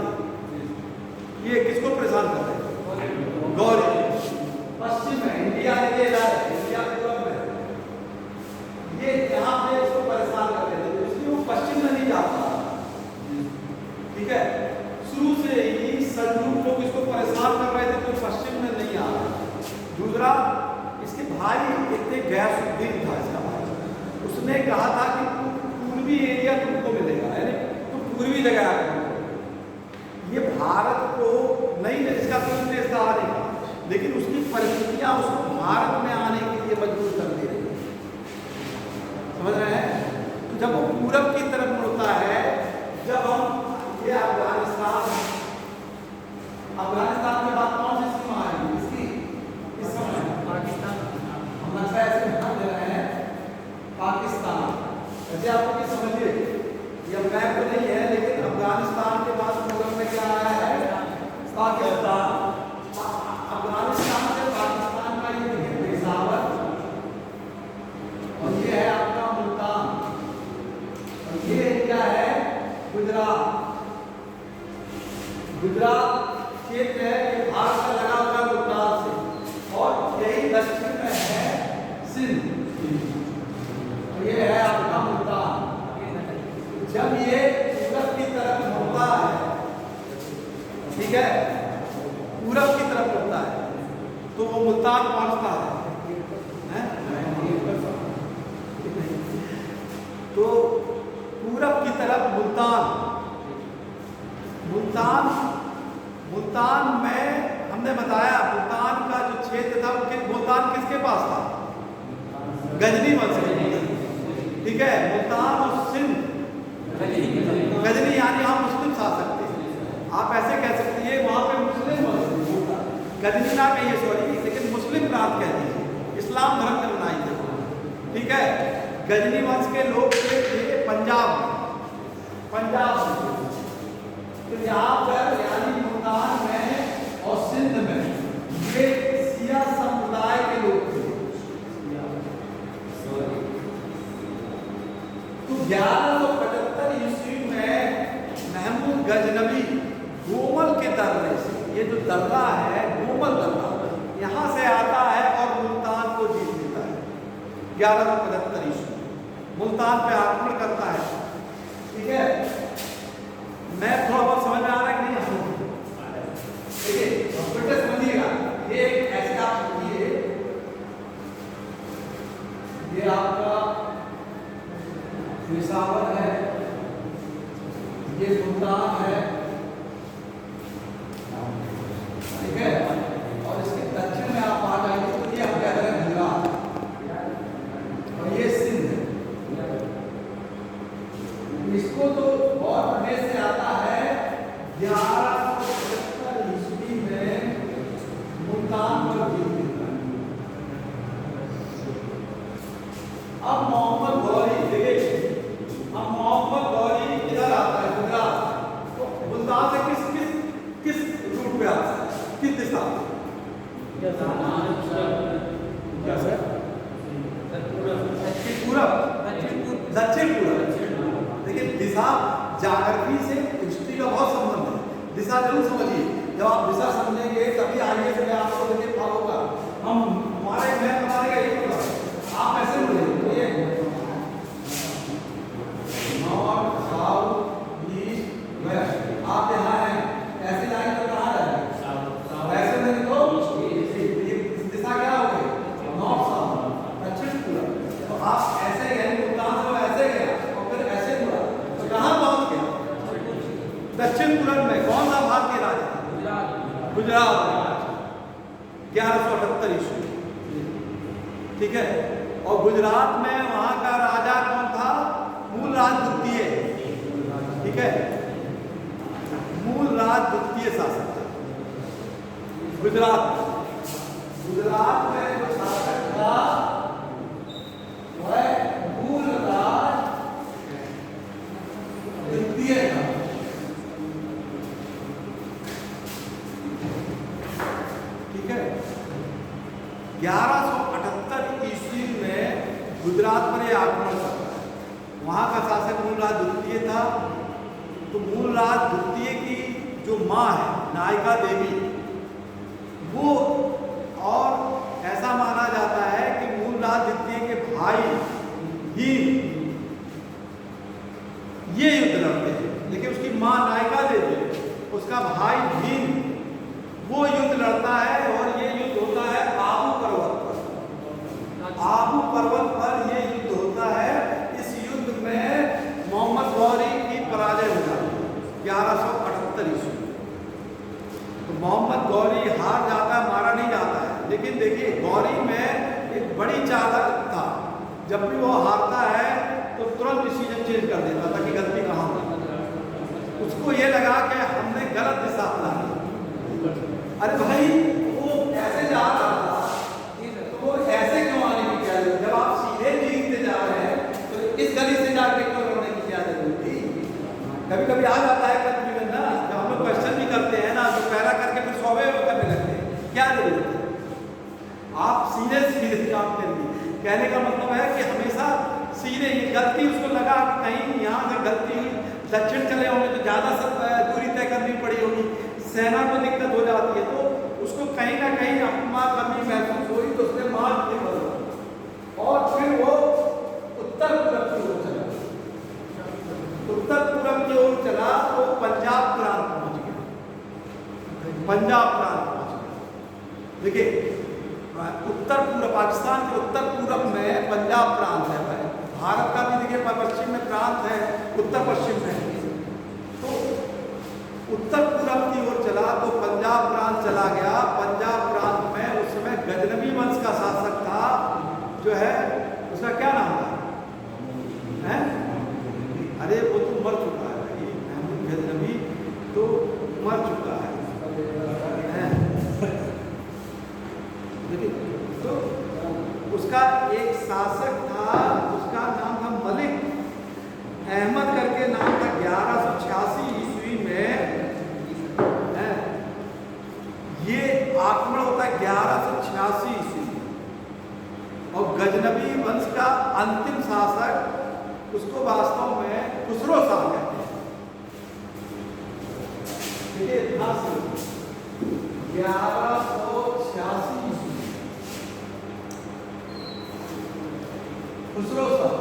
ये किसको परेशान कर रहे हैं? गौरी। पश्चिम में इंडिया में ये रहा है, इंडिया पूरब में ये यहाँ पे इसको परेशान कर रहे थे, इसलिए वो पश्चिम में नहीं जाता, ठीक है। शुरू से ही सल्जूक लोग इसको परेशान कर रहे थे, तो पश्चिम में नहीं आ रहा। दूसरा, इसके भाई एक थे गयासुद्दीन था इसका भाई, उसने कहा था कि पूर्वी एरिया तुमको मिलेगा, यानी तुम पूर्वी जगह आ। ये भारत को नहीं, इसका कोई उद्देश्य था आने का, लेकिन उसकी परिस्थितियां उसको भारत में आने के लिए मजबूर कर दे रही है, समझ रहे हैं? तो जब वो पूरब की तरफ मुड़ता है, जब हम ये अफगानिस्तान के बाद कौन सी सीमा है इसकी? इस समय पाकिस्तान। हम ऐसे ध्यान दे रहे हैं पाकिस्तान। ऐसे आपको क्या समझिए, ये मैप तो नहीं है, लेकिन अफगानिस्तान के बाद पूरब में क्या आया है? पाकिस्तान। अफगानिस्तान से पाकिस्तान का ये देखिए पेशावर, और ये है आपका मुल्तान, और ये एरिया है गुजरात। गुजरात क्षेत्र है, ये भारत से लगा हुआ है गुजरात से, और यही दक्षिण में है सिंध, और ये है आपका मुल्तान। जब ये पूरब की तरफ मुड़ता है, ठीक है, पूरब की तरफ मुड़ता है, तो वो मुल्तान पहुंचता है, तो पूरब की तरफ मुल्तान में हमने बताया, मुल्तान का जो क्षेत्र था, मुल्तान किसके पास था? गजनी वंश, ठीक है। मुल्तान और सिंध, गजनी यानी यहाँ मुस्लिम शासक थे, आप ऐसे कह सकते हैं, वहाँ पे मुस्लिम वंश, गजनी ना कहिए, सॉरी, लेकिन मुस्लिम प्रांत कह दीजिए, इस्लाम धर्म के बनाई थे, ठीक है। गजनी वंश के लोग थे पंजाब में, तो यहाँ पर यानी मुल्तान में और सिंध में ये सिया समुदाय के लोग थे। तो 1175 ईस्वी में महमूद गजनवी गोमल के दर्रे से, ये जो दर्रा है गोमल कोमल दरबार यहाँ से आता है और मुल्तान को जीत लेता है 1175 ईस्वी में। मुल्तान पे आक्रमण करता है। ठीक है, मैं थोड़ा बहुत समझ में आ रहा है कि नहीं? देखिए ब्रिटिश समझिएगा, ये ऐसे आप समझिए, ये आपका पेशावर है, ये मुल्तान है, ठीक है, और इसके दक्षिण में आप आ जाएंगे तो ये हम कह रहे हैं गुजरात, और ये सिंध है। इसको तो और प्रदेश से आता है 1175 ईस्वी में मुल्तान पर जीत लेता है। अब मोहम्मद गौरी, देखिए अब मोहम्मद गौरी इधर आता है गुजरात, तो मुल्तान से किस किस किस रूट पे आता है, किस दिशा में? क्या सर? दक्षिण पूरब। देखिए दिशा ज्योग्राफी से हिस्ट्री का बहुत संबंध है, दिशा जरूर समझिए। जब आप दिशा समझेंगे तभी आगे से मैं आपको देखिए फॉलो होगा। हम हमारे मैप बनाने का यही होगा, आप ऐसे बोलेंगे नॉर्थ साउथ ईस्ट वेस्ट, आप यहाँ हैं ऐसे लाइन पर कहाँ जाएंगे? ऐसे नहीं तो दिशा क्या हो गई? नॉर्थ साउथ दक्षिण पूरब। तो आप ऐसे यानी मुल्तान से ऐसे गया और फिर ऐसे मुड़ा तो कहाँ पहुँच गया? दक्षिण पूरब में। कौन सा भारतीय राज्य था? गुजरात। 1178 ईस्वी। ठीक है, और गुजरात में वहां का राजा कौन था? मूलराज द्वितीय। ठीक है, मूलराज द्वितीय शासक था गुजरात। गुजरात में जो शासक था वह मूलराज द्वितीय था। ठीक है, 1178 ईस्वी में गुजरात पर यह आक्रमण करता है। वहां का शासक मूलराज द्वितीय था। तो मूलराज द्वितीय की जो माँ है नायिका देवी, वो, और ऐसा माना जाता है कि मूलराज द्वितीय के भाई भीम ये युद्ध लड़ते हैं, लेकिन उसकी माँ नायिका देवी, उसका भाई भीम वो युद्ध लड़ता है, और ये युद्ध होता है आबू पर्वत पर। आबू पर्वत पर ये युद्ध होता है। इस युद्ध में मोहम्मद गौरी की पराजय हो जाती है 1178 ईस्वी में। तो मोहम्मद गौरी हार जाता है, मारा नहीं जाता है। लेकिन देखिए गौरी में एक बड़ी चालाक था, जब भी वो हारता है तो तुरंत डिसीजन चेंज कर देता था कि गलती कहाँ हुई। उसको ये लगा कि हमने गलत दिशा अपनाई। अरे भाई वो ऐसे जा रहा था तो वो ऐसे क्यों आने की क्या जरूरत? जब आप सीधे जीतते जा रहे हैं तो इस गली से जाके क्यों लड़ने की क्या जरूरत थी? कभी कभी आ जाता है कंफ्यूजन ना, जब हम लोग क्वेश्चन भी करते हैं ना तो पहला करके फिर सौवे करने लगते हैं, क्या जरूरत है? आप सीधे सीधे काम करिए। कहने का मतलब है कि हमेशा सीधे, ये गलती उसको लगा कि कहीं यहाँ से गलती हुई, दक्षिण चले होंगे तो ज़्यादा दूरी तय करनी पड़ी होगी, सेना को दिक्कत हो जाती है, तो उसको कहीं ना कहीं अपना कमी महसूस हुई, तो उसने मार्ग नहीं बदला और फिर वो उत्तर पूरब की ओर चला। उत्तर पूरब की ओर चला तो पंजाब प्रांत पहुंच गया। पंजाब प्रांत पहुंच गया। देखिए उत्तर पूर्व, पाकिस्तान के उत्तर पूरब में पंजाब प्रांत है। भारत का भी देखिए पश्चिम में प्रांत है, उत्तर पश्चिम में। तो उत्तर पूरब की ओर चला तो पंजाब प्रांत चला गया। पंजाब प्रांत में उस समय गजनवी वंश का शासक था, जो है उसका क्या नाम था? हैं? अरे वो तो मर चुका है भाई, महमूद गजनवी तो मर चुका है। तो उसका एक शासक था, उसका नाम था मलिक अहमद करके नाम था। 1186 ईस्वी में ये आक्रमण होता है 1186 ईस्वी में। और गजनवी वंश का अंतिम शासक, उसको वास्तव में खुसरो शाह कहते हैं। देखिए इतिहास 1186 ईस्वी खुसरो शाह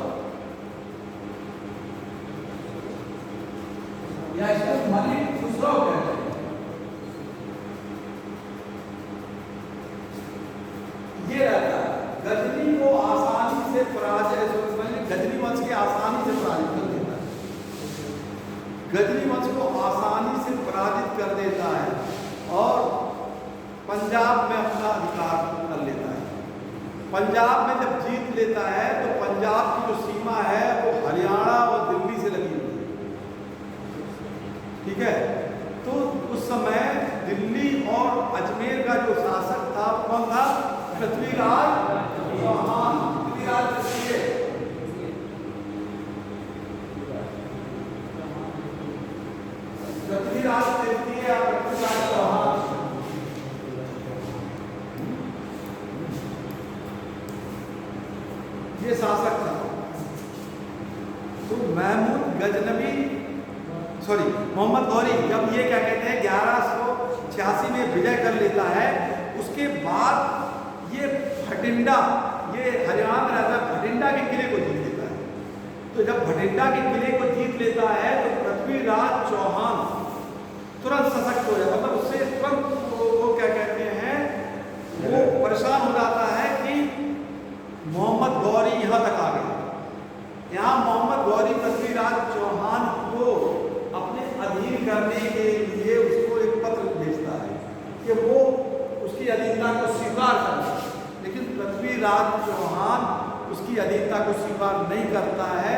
या इसको मलिक खुसरो कहते हैं। ये रहता है गजनी को आसानी से पराजय, गजनी वंश के आसानी से पराजित कर देता है, गजनी वंश को आसानी से पराजित कर देता है और पंजाब में अपना अधिकार कर लेता है। पंजाब में जब जीत लेता है तो पंजाब की जो सीमा है वो हरियाणा और दिल्ली से लगी हुई है, ठीक है। तो उस समय दिल्ली और अजमेर का जो शासक था कौन था? पृथ्वीराज चौहान। पृथ्वीराज तृतीय, पृथ्वीराज तृतीय या पृथ्वीराज चौहान, ये शासक था। तो महमूद गजनबी मोहम्मद गौरी जब ये क्या कहते हैं 1186 में विजय कर लेता है, उसके बाद ये भटिंडा, ये हरियाणा में रहता है, भटिंडा के किले को जीत लेता है। तो जब भटिंडा के किले को जीत लेता है तो पृथ्वीराज चौहान तुरंत सशक्त हो जाता है, मतलब उससे तुरंत वो क्या कहते हैं, वो परेशान हो जाता है कि मोहम्मद गौरी यहाँ तक आ गया। यहाँ मोहम्मद गौरी पृथ्वीराज चौहान को अपने अधीन करने के लिए उसको एक पत्र भेजता है कि वो उसकी अधीनता को स्वीकार करे, लेकिन पृथ्वीराज चौहान उसकी अधीनता को स्वीकार नहीं करता है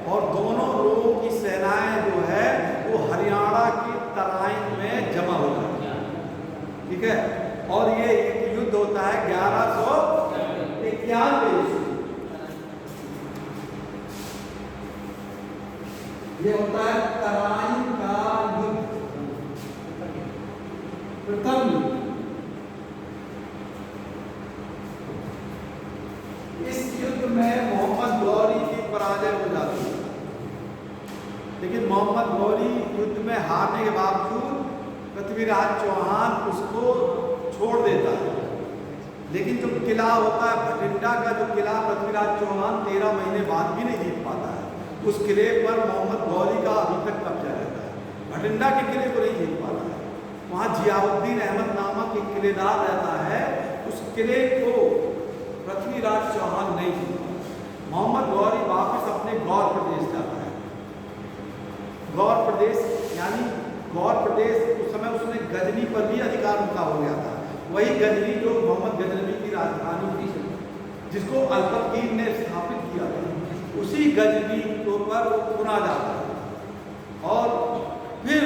और दोनों लोगों की सेनाएं जो है वो हरियाणा की तराइन में जमा हो जाती है, ठीक है। और ये एक युद्ध होता है 1191 ईस्वी। ये होता है तराइन का युद्ध, प्रथम युद्ध। इस युद्ध में मोहम्मद गौरी की पराजय हो जाती है, लेकिन मोहम्मद गौरी युद्ध में हारने के बावजूद पृथ्वीराज चौहान उसको छोड़ देता है। लेकिन जो किला होता है भटिंडा का, जो किला पृथ्वीराज चौहान 13 महीने बाद भी नहीं जीत पाता है, उस किले पर मोहम्मद गौरी का अभी तक कब्जा रहता है। भटिंडा के किले को नहीं जीत पाता है, वहाँ जियाउद्दीन अहमद नामक एक किलेदार रहता है, उस किले को पृथ्वीराज चौहान नहीं जीता। मोहम्मद गौरी वापस अपने गौर प्रदेश जाता है। गौर प्रदेश यानी गौर प्रदेश उस समय उसने गजनी पर भी अधिकार उनका हो गया था, वही गजनी जो मोहम्मद गजनवी की राजधानी थी, जिसको अल्बकीर ने स्थापित किया था, उसी गजनी को पर वो पुनः जाता है और फिर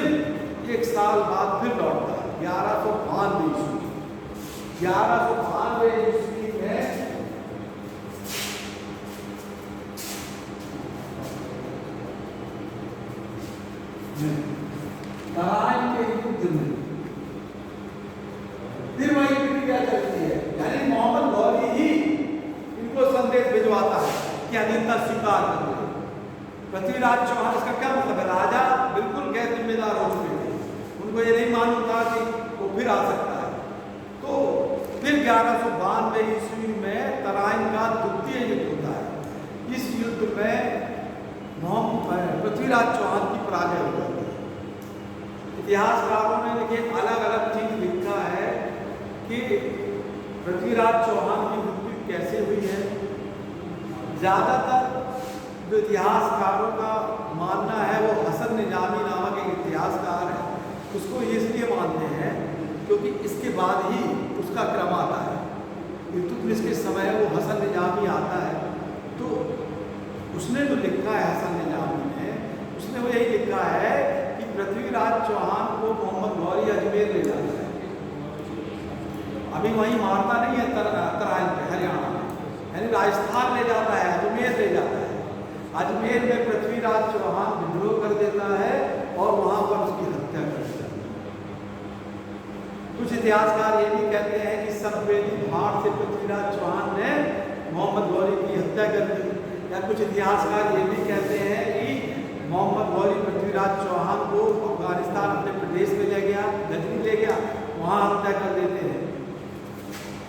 एक साल बाद फिर लौटता है 1192 ईस्वी। 1192 ईस्वी में तराइन के युद्ध में फिर वही प्रक्रिया चलती है, यानी मोहम्मद गौरी ही इनको संदेश भिजवाता है कि अधीनता स्वीकार कर ले। पृथ्वीराज चौहान, इसका क्या मतलब है, राजा बिल्कुल गैर जिम्मेदार हो चुके थे, उनको ये नहीं मालूम था कि वो फिर आ सकता है। तो फिर 1192 ईस्वी में तराइन का द्वितीय युद्ध होता है। इस युद्ध में पृथ्वीराज चौहान की पराजय हो जाती है। इतिहासकारों ने देखिए अलग अलग चीज लिखा है कि पृथ्वीराज चौहान की मृत्यु कैसे हुई है। ज़्यादातर जो इतिहासकारों का मानना है वो हसन निजामी नामक एक इतिहासकार है, उसको इसलिए मानते हैं क्योंकि इसके बाद ही उसका क्रम आता है। इल्तुतमिश के समय वो हसन निजामी आता है, तो उसने जो लिखा है हसन निजामी ने, उसने वो यही लिखा है कि पृथ्वीराज चौहान को मोहम्मद गौरी अजमेर ले जाता है। अभी वहीं मारता नहीं है तराइन पे, हरियाणा में, यानी राजस्थान ले जाता है, अजमेर ले जाता है। अजमेर में पृथ्वीराज चौहान विद्रोह कर देता है और वहां पर उसकी हत्या कर देता है। कुछ इतिहासकार ये भी कहते हैं कि सतवेदी भाट से पृथ्वीराज चौहान ने मोहम्मद गौरी की हत्या कर दी, या कुछ इतिहासकार ये भी कहते हैं कि मोहम्मद गौरी पृथ्वीराज चौहान को अफगानिस्तान अपने प्रदेश में ले गया, गजनी ले गया, वहाँ हत्या कर देते हैं,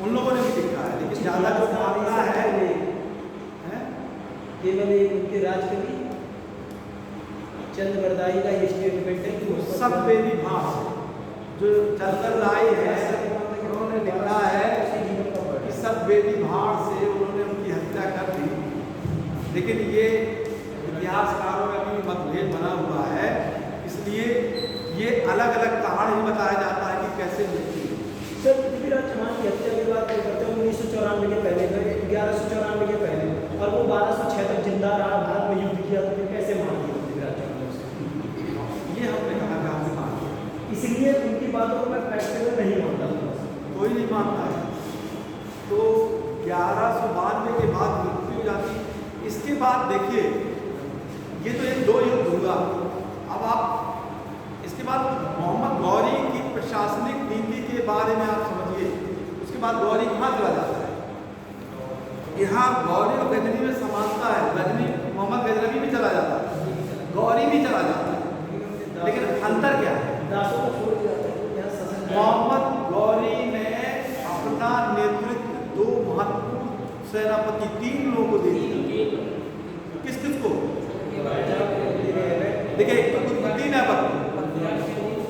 उन लोगों ने भी लिखा है। लेकिन ज़्यादा जो मामला है केवल एक उनके राजकवि चंद्रवरदाई का ये स्टेटमेंट है कि वो सब वेदी भाष जो चंदन राय है उन्होंने लिखा है कि सब वेदी भाष से उन्होंने उनकी हत्या कर दी। लेकिन ये इतिहासकारों में भी मतभेद बना हुआ है, इसलिए ये अलग अलग कहानी बताया जाता है कि कैसे मृत्यु। सर पृथ्वीराज चौहान की हत्या के बाद 1994 के पहले 1194 के पहले और वो 1206 तक जिंदा रहा, भारत में युद्ध किया, तो फिर कैसे मान लिया पृथ्वीराज चौहान? ये हमने कहा था आपसे मान, इसलिए उनकी बातों को मैं फैक्चुअल नहीं मानता था, कोई नहीं मानता है। तो 1192 के बाद मृत्यु हो जाती। इसके बाद देखिए ये तो एक 2 युद्ध हुआ। अब आप इसके बाद मोहम्मद गौरी की प्रशासनिक नीति के बारे में आप समझिए। उसके बाद गौरी कहाँ चला जाता है? यहाँ गौरी और गजनी में समानता है, गजनी मोहम्मद गजनवी भी चला जाता है, गौरी भी चला जाता है, लेकिन अंतर क्या है? दासों को छोड़ दिया जाता है यहाँ शासन। मोहम्मद गौरी ने अपना नेतृत्व 2 महत्वपूर्ण सेनापति 3 लोगों को दे दिया। किस किस को? देखिए एक तो कुतुबुद्दीन ऐबक,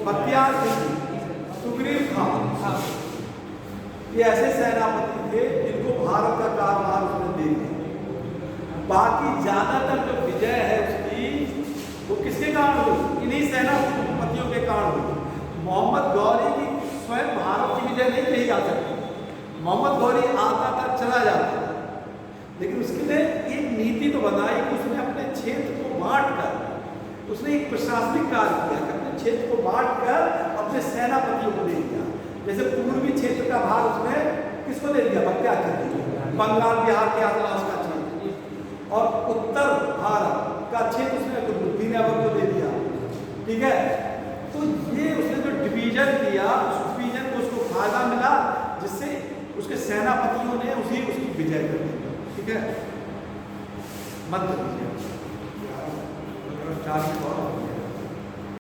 बख्तियार खिलजी, सुग्रीव खान, ये ऐसे सेनापति थे जिनको भारत का कारभार उसने दे दिया। बाकी ज्यादातर जो विजय है उसकी वो किसके कारण हुई? इन्हीं सेनापतियों के कारण हुई। मोहम्मद गौरी की स्वयं भारत की विजय नहीं कही जा सकती। मोहम्मद गौरी आता था, चला जाता, लेकिन उसके लिए एक नीति तो बनाई कि उसने अपने क्षेत्र को बांट कर, उसने एक प्रशासनिक कार्य किया कि अपने क्षेत्र को बांट कर अपने सेनापतियों को दे दिया। जैसे पूर्वी क्षेत्र का भाग उसने किसको दे दिया? बख्तियार खिलजी, बंगाल बिहार के आसपास का क्षेत्र, और उत्तर भारत का क्षेत्र उसने कुतुबुद्दीन ऐबक को दे दिया। ठीक है, तो ये उसने जो डिवीजन किया, उस डिवीजन को उसको फायदा मिला, जिससे उसके सेनापतियों ने उसकी विजय कर दी। ठीक है, मध्य विजय 4